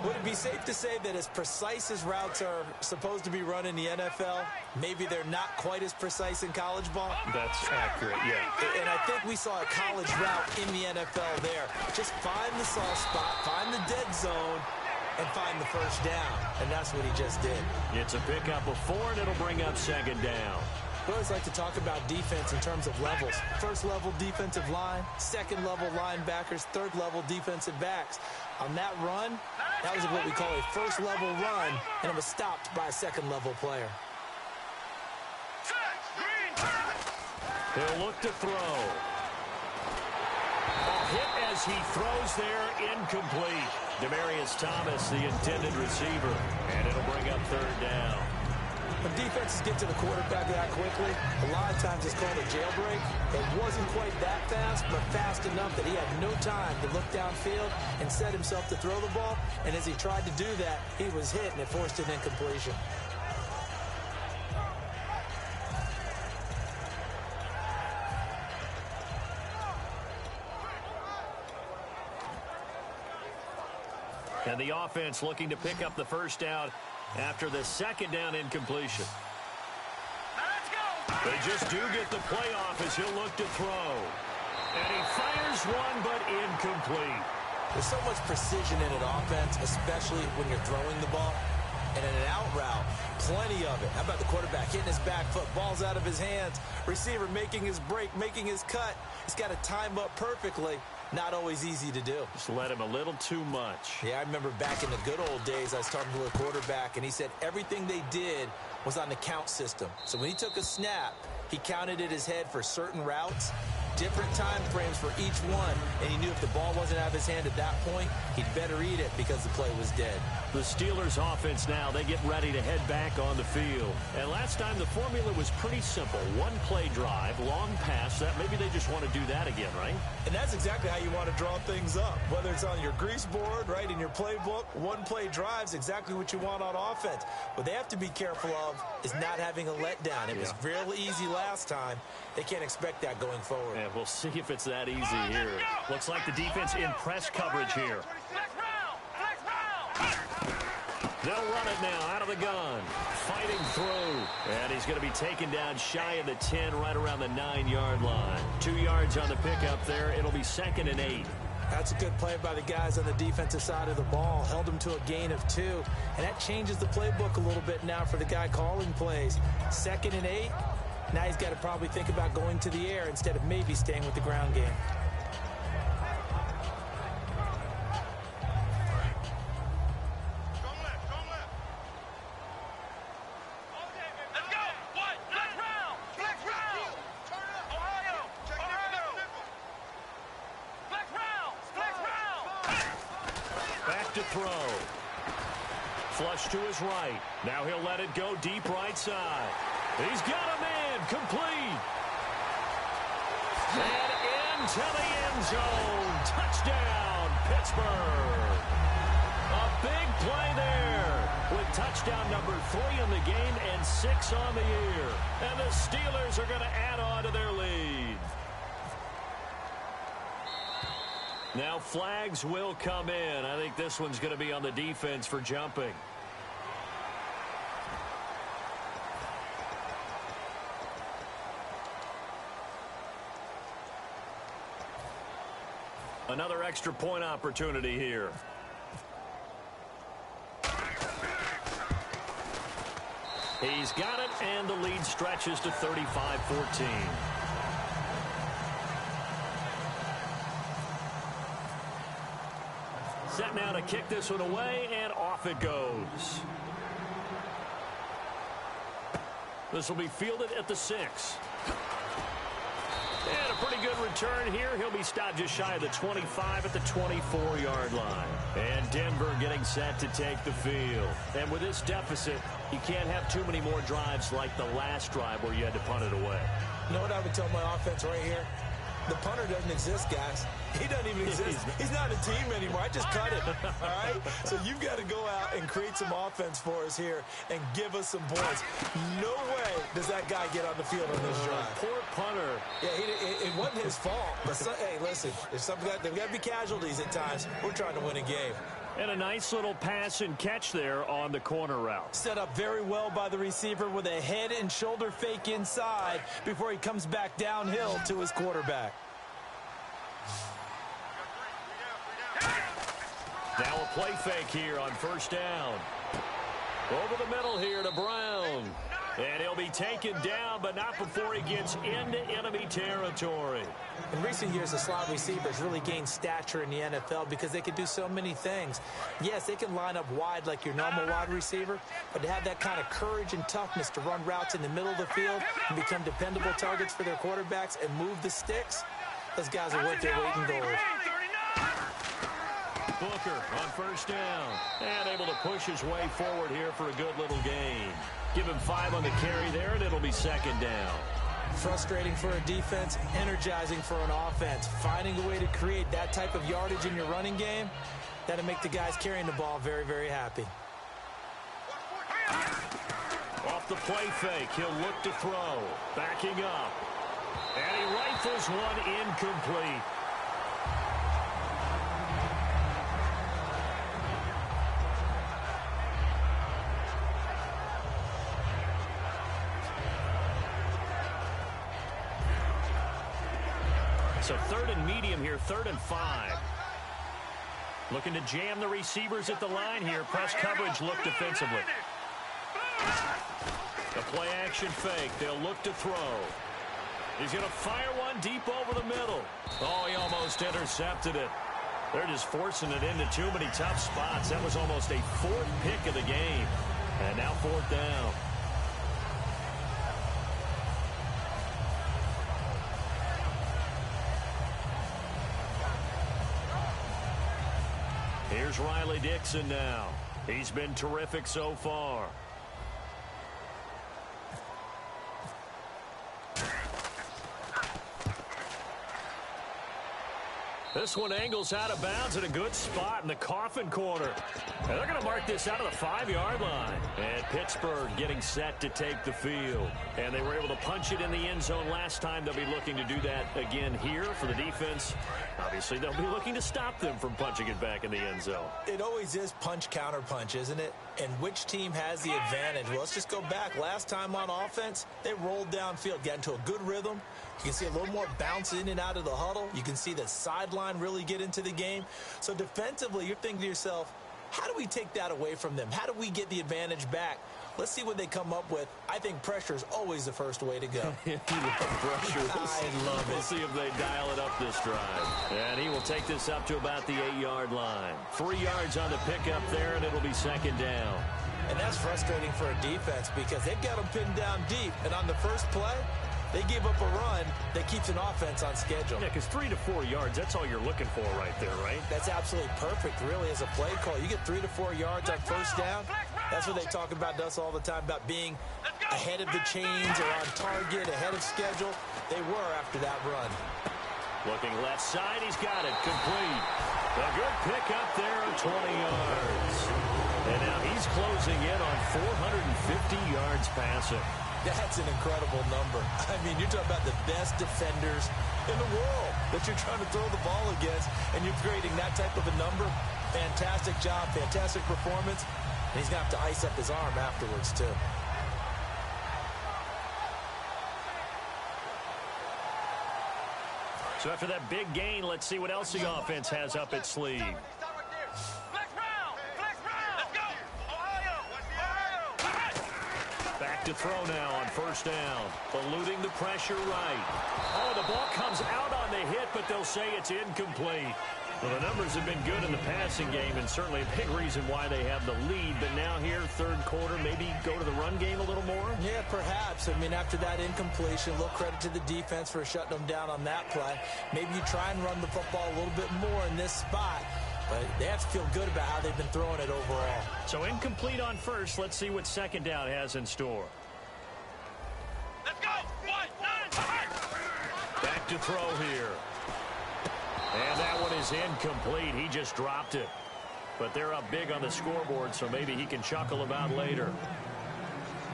Would it be safe to say that as precise as routes are supposed to be run in the NFL, maybe they're not quite as precise in college ball? That's accurate, yeah. And I think we saw a college route in the NFL there. Just find the soft spot, find the dead zone, and find the first down. And that's what he just did. It's a pickup of 4, and it'll bring up 2nd down. We always like to talk about defense in terms of levels. First level defensive line, second level linebackers, third level defensive backs. On that run, that was what we call a first level run, and it was stopped by a second level player. He'll look to throw. A hit as he throws there, incomplete. Demaryius Thomas, the intended receiver, and it'll bring up 3rd down. When defenses get to the quarterback that quickly, a lot of times it's called a jailbreak. It wasn't quite that fast, but fast enough that he had no time to look downfield and set himself to throw the ball. And as he tried to do that, he was hit, and it forced an incompletion. And the offense looking to pick up the first down after the 2nd down incompletion. They just do get the playoff as he'll look to throw. And he fires one, but incomplete. There's so much precision in an offense, especially when you're throwing the ball. And in an out route, plenty of it. How about the quarterback hitting his back foot, ball's out of his hands, receiver making his break, making his cut. He's got to time up perfectly. Not always easy to do. Just let him a little too much. Yeah, I remember back in the good old days, I was talking to a quarterback, and he said everything they did was on the count system. So when he took a snap, he counted in his head for certain routes, different time frames for each one, and he knew if the ball wasn't out of his hand at that point, he'd better eat it because the play was dead. The Steelers offense now, they get ready to head back on the field. And last time the formula was pretty simple. One play drive, long pass. That maybe they just want to do that again, right? And that's exactly how you want to draw things up. Whether it's on your grease board, right, in your playbook, one play drive's exactly what you want on offense. What they have to be careful of is not having a letdown. It was real easy last time. They can't expect that going forward. Yeah, we'll see if it's that easy here. Looks like the defense in press coverage here. They'll run it now out of the gun. Fighting through. And he's going to be taken down shy of the 10, right around the 9-yard line. 2 yards on the pickup there. It'll be 2nd and 8. That's a good play by the guys on the defensive side of the ball. Held him to a gain of 2. And that changes the playbook a little bit now for the guy calling plays. 2nd and 8. Now he's got to probably think about going to the air instead of maybe staying with the ground game. Back to throw. Flush to his right. Now he'll let it go deep right side. He's got a man, complete. And into the end zone. Touchdown, Pittsburgh. A big play there Touchdown number 3 in the game and 6 on the year. And the Steelers are going to add on to their lead. Now flags will come in. I think this one's going to be on the defense for jumping. Another extra point opportunity here. He's got it, and the lead stretches to 35-14. Set now to kick this one away, and off it goes. This will be fielded at the 6. And a pretty good return here. He'll be stopped just shy of the 25 at the 24-yard line. And Denver getting set to take the field. And with this deficit, you can't have too many more drives like the last drive where you had to punt it away. You know what I would tell my offense right here? The punter doesn't exist, guys. He doesn't even exist. He's not a team anymore. I just cut it, all right? So you've got to go out and create some offense for us here and give us some points. No way does that guy get on the field on this drive. Poor punter. Yeah, it wasn't his fault. But hey, listen, there's got to be casualties at times. We're trying to win a game. And a nice little pass and catch there on the corner route. Set up very well by the receiver with a head and shoulder fake inside before he comes back downhill to his quarterback. Now a play fake here on first down. Over the middle here to Brown. And he'll be taken down, but not before he gets into enemy territory. In recent years, the slot receivers really gained stature in the NFL because they can do so many things. Yes, they can line up wide like your normal wide receiver, but to have that kind of courage and toughness to run routes in the middle of the field and become dependable targets for their quarterbacks and move the sticks, those guys are worth their weight in gold. Booker on first down. And able to push his way forward here for a good little gain. Give him 5 on the carry there, and it'll be second down. Frustrating for a defense, energizing for an offense. Finding a way to create that type of yardage in your running game, that'll make the guys carrying the ball very, very happy. Off the play fake, he'll look to throw. Backing up. And he rifles one incomplete. So 3rd and medium here, 3rd and 5. Looking to jam the receivers at the line here. Press coverage look defensively. The play action fake. They'll look to throw. He's going to fire one deep over the middle. Oh, he almost intercepted it. They're just forcing it into too many tough spots. That was almost a 4th pick of the game. And now 4th down. Here's Riley Dixon now. He's been terrific so far. This one angles out of bounds at a good spot in the coffin corner. And they're going to mark this out of the 5-yard line. And Pittsburgh getting set to take the field. And they were able to punch it in the end zone last time. They'll be looking to do that again here for the defense. Obviously, they'll be looking to stop them from punching it back in the end zone. It always is punch-counter-punch, isn't it? And which team has the advantage? Well, let's just go back. Last time on offense, they rolled downfield, got into a good rhythm. You can see a little more bounce in and out of the huddle. You can see the sideline really get into the game. So defensively, you're thinking to yourself, how do we take that away from them? How do we get the advantage back? Let's see what they come up with. I think pressure is always the first way to go. You love pressure. I love it. We'll see if they dial it up this drive. And he will take this up to about the 8-yard line. 3 yards on the pickup there, and it'll be second down. And that's frustrating for a defense because they've got them pinned down deep. And on the first play, they give up a run that keeps an offense on schedule. Yeah, because 3 to 4 yards, that's all you're looking for right there, right? That's absolutely perfect, really, as a play call. You get 3 to 4 yards on first down. That's what they talk about to us all the time, about being ahead of the chains or on target, ahead of schedule. They were after that run. Looking left side, he's got it, complete. A good pick up there of 20 yards. And now he's He's closing in on 450 yards passing. That's an incredible number. I mean, you're talking about the best defenders in the world that you're trying to throw the ball against, and you're creating that type of a number. Fantastic job, fantastic performance. And he's going to have to ice up his arm afterwards, too. So after that big gain, let's see what else the offense has up its sleeve. Back to throw now on first down. Eluding the pressure right. Oh, the ball comes out on the hit, but they'll say it's incomplete. Well, the numbers have been good in the passing game, and certainly a big reason why they have the lead. But now here, third quarter, maybe go to the run game a little more? Yeah, perhaps. I mean, after that incompletion, a little credit to the defense for shutting them down on that play. Maybe you try and run the football a little bit more in this spot. But they have to feel good about how they've been throwing it overall. So incomplete on first. Let's see what second down has in store. Let's go! 1-9! Back to throw here. And that one is incomplete. He just dropped it. But they're up big on the scoreboard, so maybe he can chuckle about later.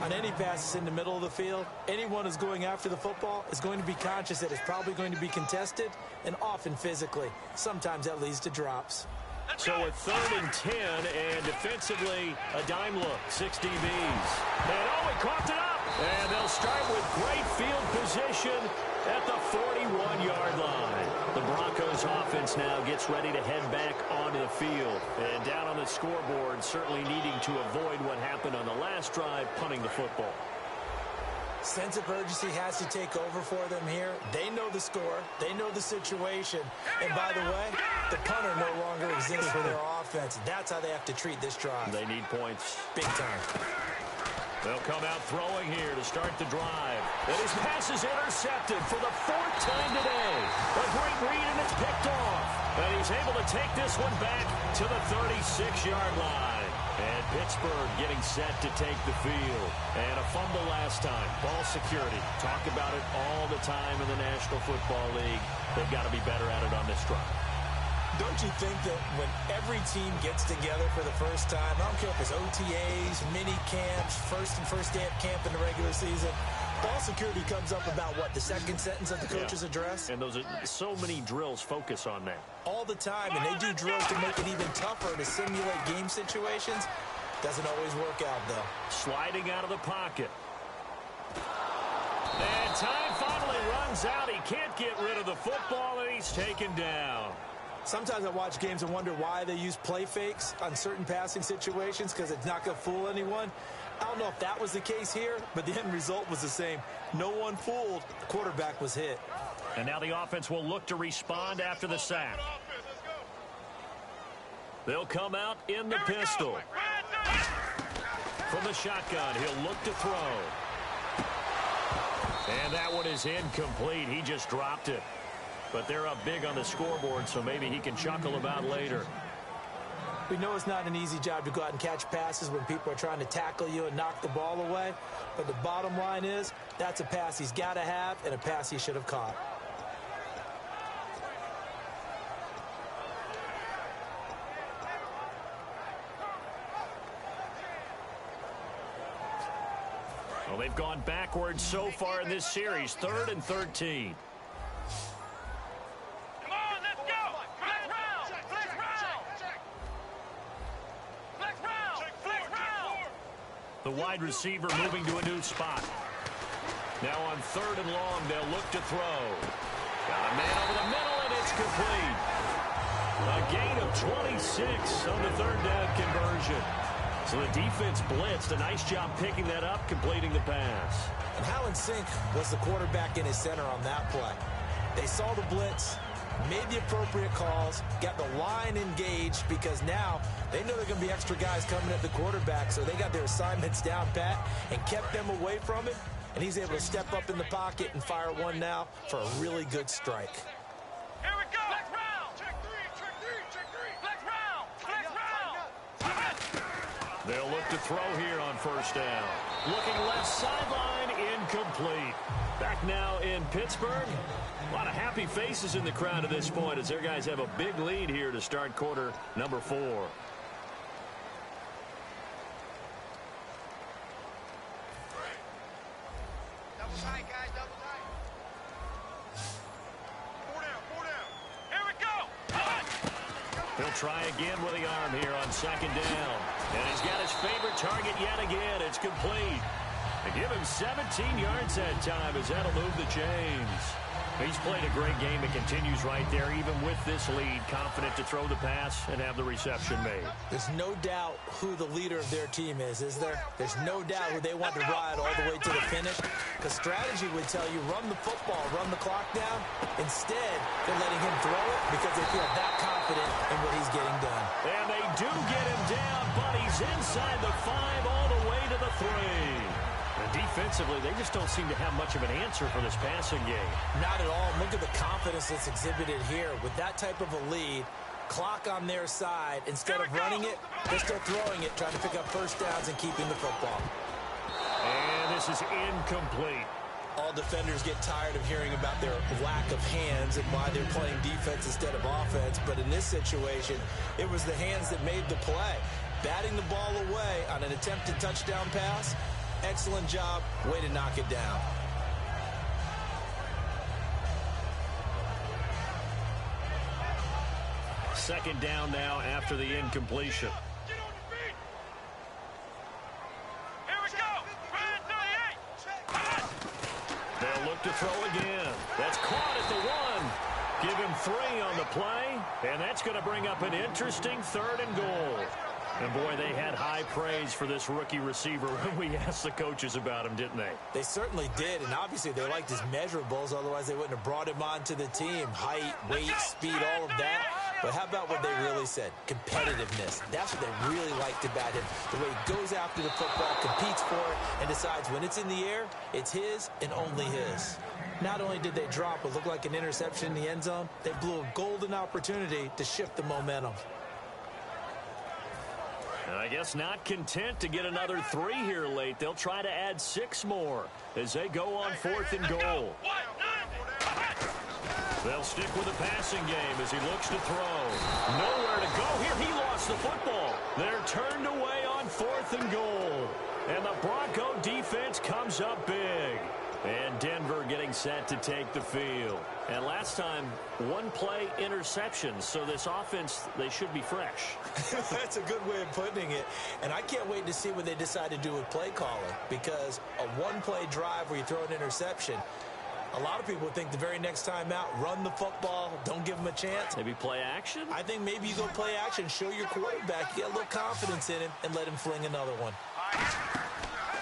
On any passes in the middle of the field, anyone who's going after the football is going to be conscious that it's probably going to be contested, and often physically. Sometimes that leads to drops. So a 3rd and 10, and defensively, a dime look, 6 DBs. And oh, he coughed it up! And they'll start with great field position at the 41-yard line. The Broncos offense now gets ready to head back onto the field. And down on the scoreboard, certainly needing to avoid what happened on the last drive, punting the football. Sense of urgency has to take over for them here. They know the score. They know the situation. And by the way, the punter no longer exists for their offense. That's how they have to treat this drive. They need points. Big time. They'll come out throwing here to start the drive. And his pass is intercepted for the 4th time today. A great read, and it's picked off. And he's able to take this one back to the 36-yard line. And Pittsburgh getting set to take the field. And a fumble last time. Ball security. Talk about it all the time in the National Football League. They've got to be better at it on this drive. Don't you think that when every team gets together for the first time, I don't care if it's OTAs, mini camps, first day of camp in the regular season, ball security comes up about what, the second sentence of the coach's address? And those are so many drills focus on that. All the time, and they do drills to make it even tougher to simulate game situations. Doesn't always work out, though. Sliding out of the pocket. And time finally runs out. He can't get rid of the football, and he's taken down. Sometimes I watch games and wonder why they use play fakes on certain passing situations, because it's not going to fool anyone. I don't know if that was the case here, but the end result was the same. No one fooled. The quarterback was hit. And now the offense will look to respond after the sack. They'll come out in the pistol. From the shotgun, he'll look to throw. And that one is incomplete. He just dropped it. But they're up big on the scoreboard, so maybe he can chuckle about later. We know it's not an easy job to go out and catch passes when people are trying to tackle you and knock the ball away. But the bottom line is, that's a pass he's got to have and a pass he should have caught. Well, they've gone backwards so far in this series. 3rd and 13. The wide receiver moving to a new spot. Now on 3rd and long, they'll look to throw. Got a man over the middle, and it's complete. A gain of 26 on the 3rd down conversion. So the defense blitzed. A nice job picking that up, completing the pass. And how in sync was the quarterback in his center on that play? They saw the blitz, made the appropriate calls, got the line engaged, because now they know there are going to be extra guys coming at the quarterback, so they got their assignments down pat and kept them away from it, and he's able to step up in the pocket and fire one now for a really good strike. Here we go! Flex round! Check three! Flex round! They'll look to throw here on 1st down. Looking left sideline, incomplete. Back now in Pittsburgh. A lot of happy faces in the crowd at this point as their guys have a big lead here to start quarter number 4. He'll try again with the arm here on second down. And he's got his favorite target yet again. It's complete. They give him 17 yards that time as that'll move the chains. He's played a great game. It continues right there, even with this lead, confident to throw the pass and have the reception made. There's no doubt who the leader of their team is there? There's no doubt who they want to ride all the way to the finish. Because strategy would tell you, run the football, run the clock down. Instead, they're letting him throw it because they feel that confident in what he's getting done. And they do get him down, but he's inside the 5 all the way to the 3. And defensively, they just don't seem to have much of an answer for this passing game. Not at all. Look at the confidence that's exhibited here. With that type of a lead, clock on their side, instead of running it, they're still throwing it, trying to pick up first downs and keeping the football. And this is incomplete. All defenders get tired of hearing about their lack of hands and why they're playing defense instead of offense. But in this situation, it was the hands that made the play. Batting the ball away on an attempted touchdown pass. Excellent job. Way to knock it down. Second down now after the incompletion. Get on your feet. Here we go. Red 38. They'll look to throw again. That's caught at the 1. Give him 3 on the play, and that's going to bring up an interesting 3rd and goal. And, boy, they had high praise for this rookie receiver when we asked the coaches about him, didn't they? They certainly did, and obviously they liked his measurables. Otherwise, they wouldn't have brought him onto the team. Height, weight, speed, all of that. But how about what they really said? Competitiveness. That's what they really liked about him. The way he goes after the football, competes for it, and decides when it's in the air, it's his and only his. Not only did they drop what looked like an interception in the end zone, they blew a golden opportunity to shift the momentum. And I guess not content to get another 3 here late. They'll try to add 6 more as they go on 4th and goal. They'll stick with the passing game as he looks to throw. Nowhere to go here. He lost the football. They're turned away on 4th and goal. And the Bronco defense comes up big. And Denver getting set to take the field. And last time, 1 play interception. So this offense, they should be fresh. That's a good way of putting it. And I can't wait to see what they decide to do with play calling. Because a 1-play drive where you throw an interception, a lot of people think the very next time out, run the football, don't give them a chance. Maybe play action? I think maybe you go play action, show your quarterback, get a little confidence in him, and let him fling another one.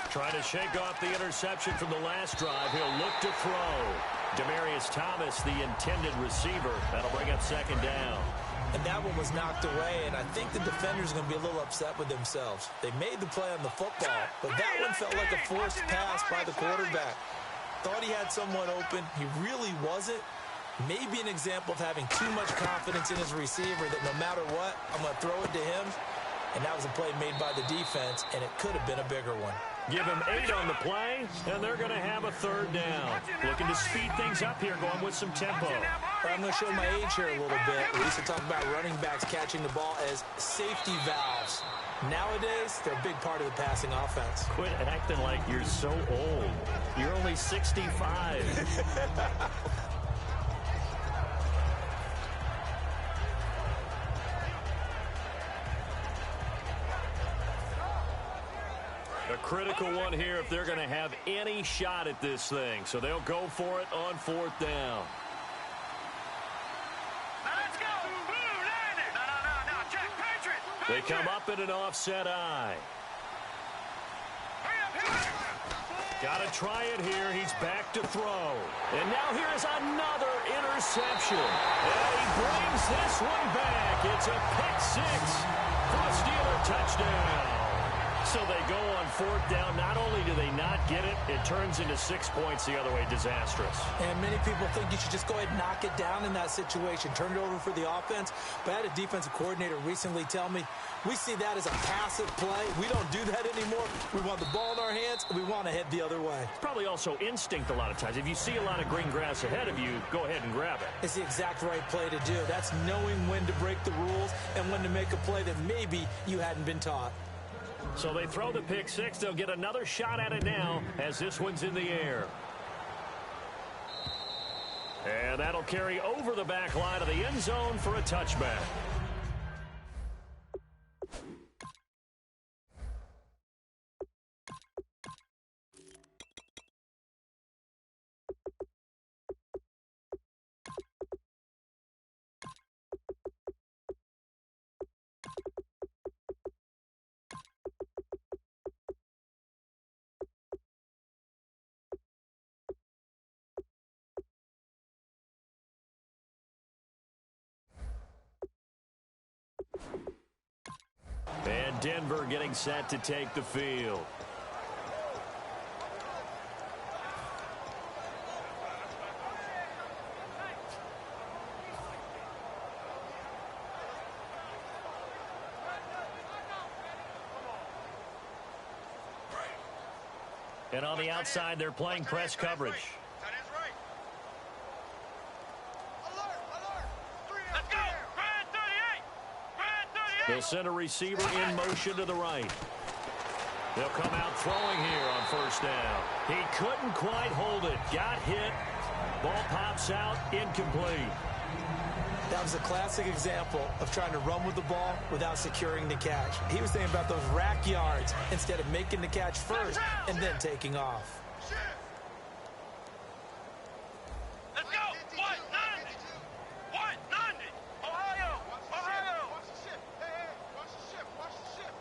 Trying to shake off the interception from the last drive. He'll look to throw. Demaryius Thomas, the intended receiver. That'll bring up 2nd down. And that one was knocked away, and I think the defenders are going to be a little upset with themselves. They made the play on the football, but that one felt like a forced pass by the quarterback. Thought he had someone open. He really wasn't. Maybe an example of having too much confidence in his receiver that no matter what, I'm going to throw it to him. And that was a play made by the defense, and it could have been a bigger one. Give him 8 on the play, and they're going to have a 3rd down. Looking to speed things up here, going with some tempo. I'm going to show my age here a little bit. We used to talk about running backs catching the ball as safety valves. Nowadays, they're a big part of the passing offense. Quit acting like you're so old. You're only 65. A critical one here if they're going to have any shot at this thing. So they'll go for it on 4th down. Now let's go. No. Check, Patriot. They come up in an offset eye. Got to try it here. He's back to throw. And now here is another interception. And he brings this one back. It's a pick 6 for a Steeler touchdown. So they go on 4th down. Not only do they not get it, it turns into 6 points the other way. Disastrous. And many people think you should just go ahead and knock it down in that situation. Turn it over for the offense. But I had a defensive coordinator recently tell me, we see that as a passive play. We don't do that anymore. We want the ball in our hands, and we want to head the other way. It's probably also instinct a lot of times. If you see a lot of green grass ahead of you, go ahead and grab it. It's the exact right play to do. That's knowing when to break the rules and when to make a play that maybe you hadn't been taught. So they throw the pick 6. They'll get another shot at it now as this one's in the air. And that'll carry over the back line of the end zone for a touchback. And Denver getting set to take the field. And on the outside, they're playing press coverage. They'll send a receiver in motion to the right. They'll come out throwing here on first down. He couldn't quite hold it. Got hit. Ball pops out. Incomplete. That was a classic example of trying to run with the ball without securing the catch. He was thinking about those rack yards instead of making the catch first and then taking off. Let's go! 190! 190! Ohio! Ohio! Watch the ship! Hey, watch the ship! Watch the ship!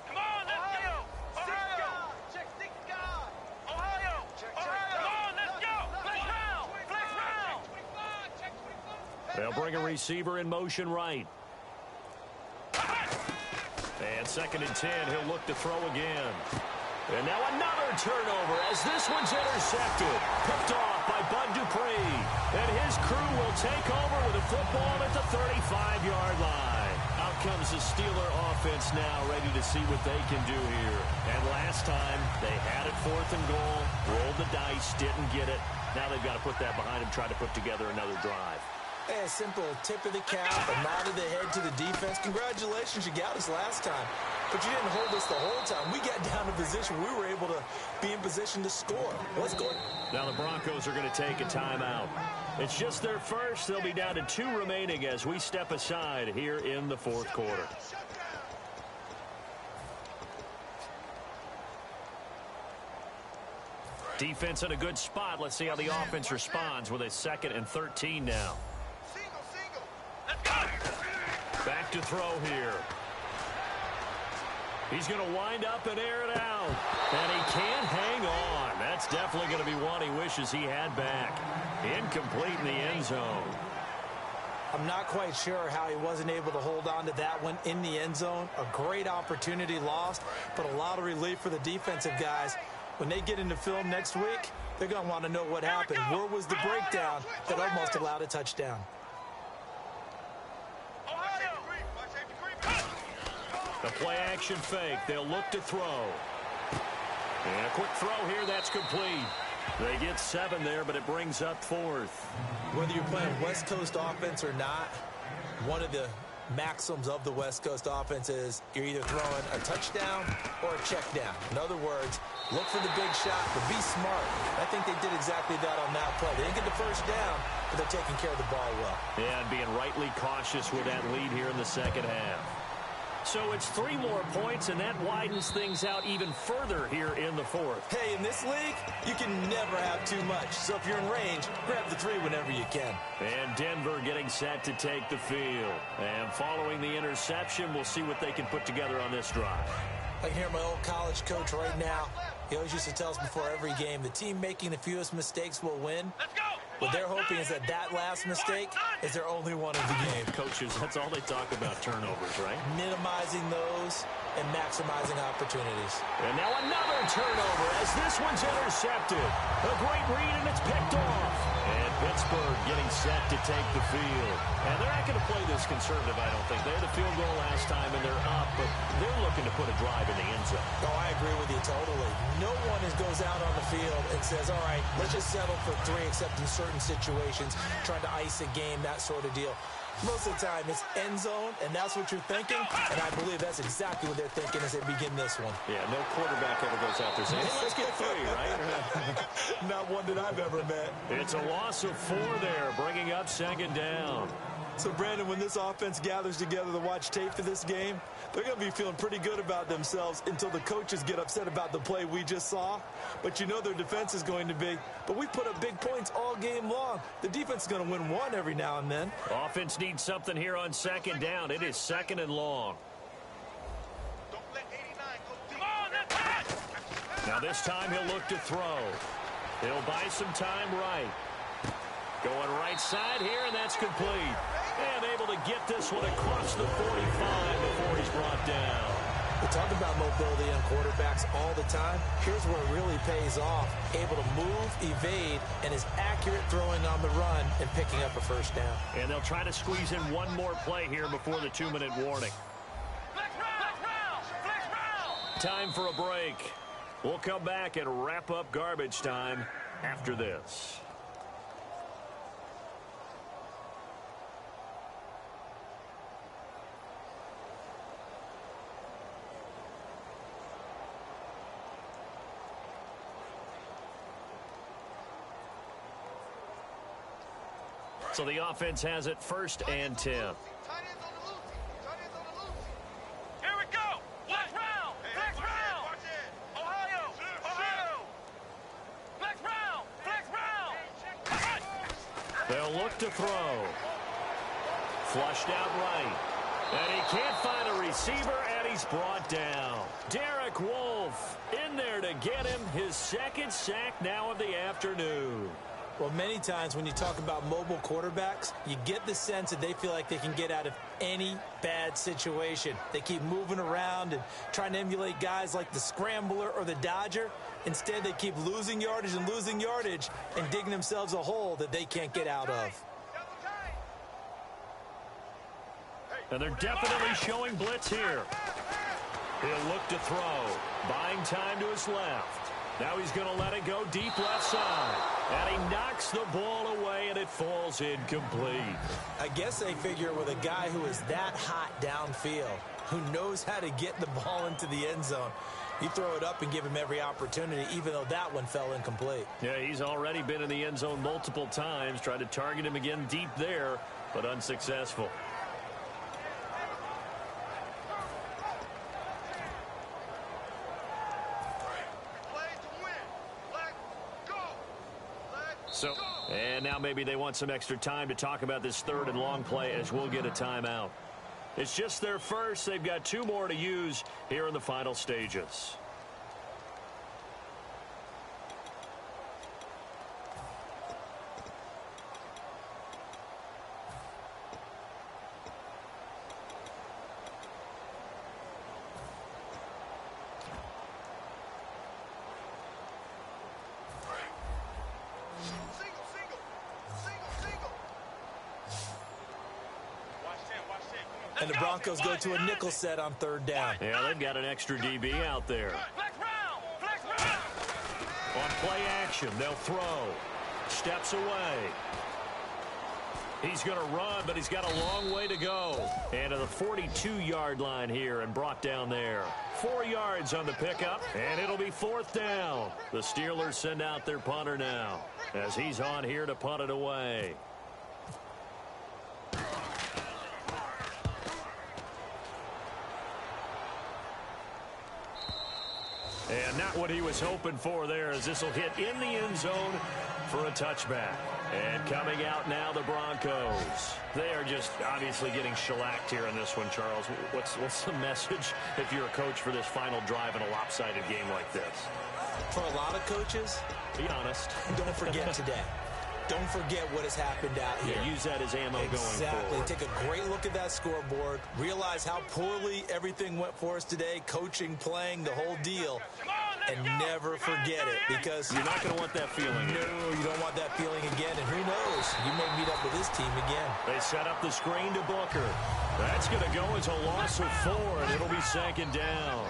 Come on, let's go! Ohio! Check six guy! Ohio! Ohio! Come on, let's go! Flex round! Flex round! 25! Check 25! They'll bring a receiver in motion right. And 2nd and 10, he'll look to throw again. And now another turnover as this one's intercepted. Picked off by Bud Dupree. And his crew will take over with a football at the 35-yard line. Out comes the Steeler offense now, ready to see what they can do here. And last time, they had it 4th and goal, rolled the dice, didn't get it. Now they've got to put that behind them, try to put together another drive. Hey, a simple tip of the cap, a nod of the head to the defense. Congratulations, you got us last time. But you didn't hold us the whole time. We got down to position. We were able to be in position to score. Let's go. Now the Broncos are going to take a timeout. It's just their first. They'll be down to 2 remaining as we step aside here in the 4th quarter. Defense in a good spot. Let's see how the offense responds with a 2nd and 13 now. Back to throw here. He's going to wind up and air it out. And he can't hang on. That's definitely going to be one he wishes he had back. Incomplete in the end zone. I'm not quite sure how he wasn't able to hold on to that one in the end zone. A great opportunity lost, but a lot of relief for the defensive guys. When they get into film next week, they're going to want to know what happened. Where was the breakdown that almost allowed a touchdown? The play-action fake. They'll look to throw. And a quick throw here. That's complete. They get 7 there, but it brings up 4th. Whether you're playing West Coast offense or not, one of the maxims of the West Coast offense is you're either throwing a touchdown or a check down. In other words, look for the big shot, but be smart. I think they did exactly that on that play. They didn't get the first down, but they're taking care of the ball well. Yeah, and being rightly cautious with that lead here in the 2nd half. So it's 3 more points, and that widens things out even further here in the 4th. Hey, in this league, you can never have too much. So if you're in range, grab the 3 whenever you can. And Denver getting set to take the field. And following the interception, we'll see what they can put together on this drive. I can hear my old college coach right now. He always used to tell us before every game, the team making the fewest mistakes will win. Let's go! What they're hoping is that last mistake is their only one of the game. Coaches, that's all they talk about, turnovers, right? Minimizing those and maximizing opportunities. And now another turnover as this one's intercepted. A great read, and it's picked off. And Pittsburgh getting set to take the field. And they're not going to play this conservative, I don't think. They had a field goal last time, and they're up, but they're looking to put a drive in the end zone. Oh, I agree with you totally. No one goes out on the field and says, all right, let's just settle for 3, except in certain situations, trying to ice a game, that sort of deal. Most of the time, it's end zone, and that's what you're thinking. And I believe that's exactly what they're thinking as they begin this one. Yeah, no quarterback ever goes out there saying, hey, let's get 3, right? Not one that I've ever met. It's a loss of 4 there, bringing up 2nd down. So, Brandon, when this offense gathers together to watch tape for this game, they're going to be feeling pretty good about themselves until the coaches get upset about the play we just saw. But you know their defense is going to be. But we put up big points all game long. The defense is going to win one every now and then. Offense needs something here on 2nd down. It is 2nd and long. Don't let 89 go deep. Come on, that's hot. Now this time he'll look to throw. He'll buy some time right. Going right side here, and that's complete. And able to get this one across the 45 before he's brought down. We talk about mobility on quarterbacks all the time. Here's where it really pays off. Able to move, evade, and is accurate throwing on the run and picking up a 1st down. And they'll try to squeeze in one more play here before the 2-minute warning. Flex round, flex round. Time for a break. We'll come back and wrap up garbage time after this. So the offense has it 1st and 10. Tight ends on the loose. Tight ends on the loose. Here we go. Flex round. Flex round. Ohio. Ohio. Flex round. Flex round. They'll look to throw. Flushed out right. And he can't find a receiver, and he's brought down. Derek Wolfe in there to get him his 2nd sack now of the afternoon. Well, many times when you talk about mobile quarterbacks, you get the sense that they feel like they can get out of any bad situation. They keep moving around and trying to emulate guys like the Scrambler or the Dodger. Instead, they keep losing yardage and digging themselves a hole that they can't get out of. And they're definitely showing blitz here. He'll look to throw. Buying time to his left. Now he's going to let it go deep left side. And he knocks the ball away, and it falls incomplete. I guess they figure with a guy who is that hot downfield, who knows how to get the ball into the end zone, you throw it up and give him every opportunity, even though that one fell incomplete. Yeah, he's already been in the end zone multiple times. Tried to target him again deep there, but unsuccessful. So, and now maybe they want some extra time to talk about this 3rd and long play as we'll get a timeout. It's just their first. They've got 2 more to use here in the final stages. And the Broncos go to a nickel set on 3rd down. Yeah, they've got an extra DB out there. Flex round. Flex round. On play action, they'll throw. Steps away. He's going to run, but he's got a long way to go. And to the 42-yard line here and brought down there. 4 yards on the pickup, and it'll be 4th down. The Steelers send out their punter now as he's on here to punt it away. And not what he was hoping for there, as this will hit in the end zone for a touchback. And coming out now, the Broncos. They are just obviously getting shellacked here in this one, Charles. What's the message if you're a coach for this final drive in a lopsided game like this? For a lot of coaches, be honest. Don't forget today. Don't forget what has happened out here. Yeah, use that as ammo going forward. Take a great look at that scoreboard. Realize how poorly everything went for us today. Coaching, playing, the whole deal. And never forget it, because you're not going to want that feeling. No, you don't want that feeling again. And who knows? You may meet up with this team again. They set up the screen to Booker. That's going to go as a loss of 4, and it'll be 2nd down.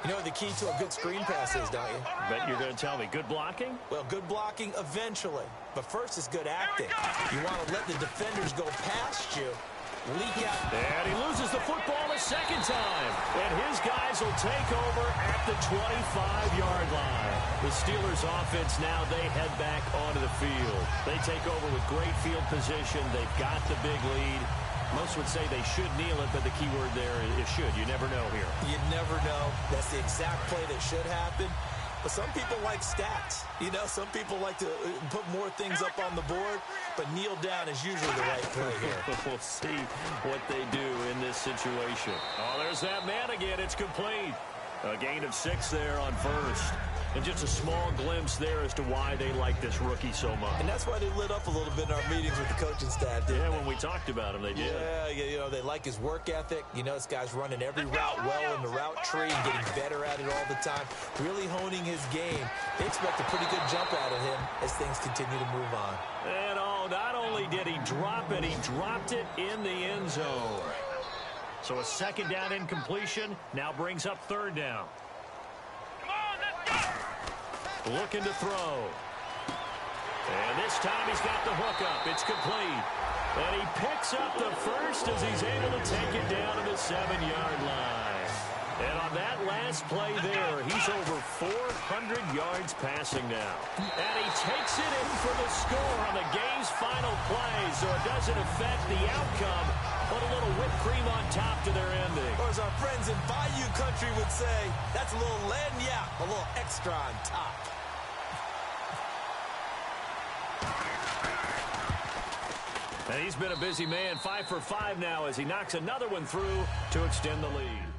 You know what the key to a good screen pass is, don't you? Bet you're going to tell me. Good blocking? Well, good blocking eventually. But first is good acting. You want to let the defenders go past you leak out. And he loses the football a second time. And his guys will take over at the 25-yard line. The Steelers offense now, they head back onto the field. They take over with great field position. They've got the big lead. Most would say they should kneel it, but the key word there is should. You never know here. You never know. That's the exact play that should happen. But some people like stats. You know, some people like to put more things up on the board, but kneel down is usually the right play here. We'll see what they do in this situation. Oh, there's that man again. It's complete. A gain of 6 there on first. And just a small glimpse there as to why they like this rookie so much. And that's why they lit up a little bit in our meetings with the coaching staff, didn't they? When we talked about him, they did. Yeah, you know, they like his work ethic. You know, this guy's running every route well in the route tree and getting better at it all the time, really honing his game. They expect a pretty good jump out of him as things continue to move on. And, not only did he drop it, he dropped it in the end zone. So a second down incompletion now brings up third down. Looking to throw. And this time he's got the hook up. It's complete. And he picks up the first as he's able to take it down to the 7-yard line. And on that last play there, he's over 400 yards passing now. And he takes it in for the score on the game's final play, so it doesn't affect the outcome, but a little whipped cream on top to their ending. Or as our friends in Bayou Country would say, that's a little lagniappe, a little extra on top. And he's been a busy man, 5 for 5 now as he knocks another one through to extend the lead.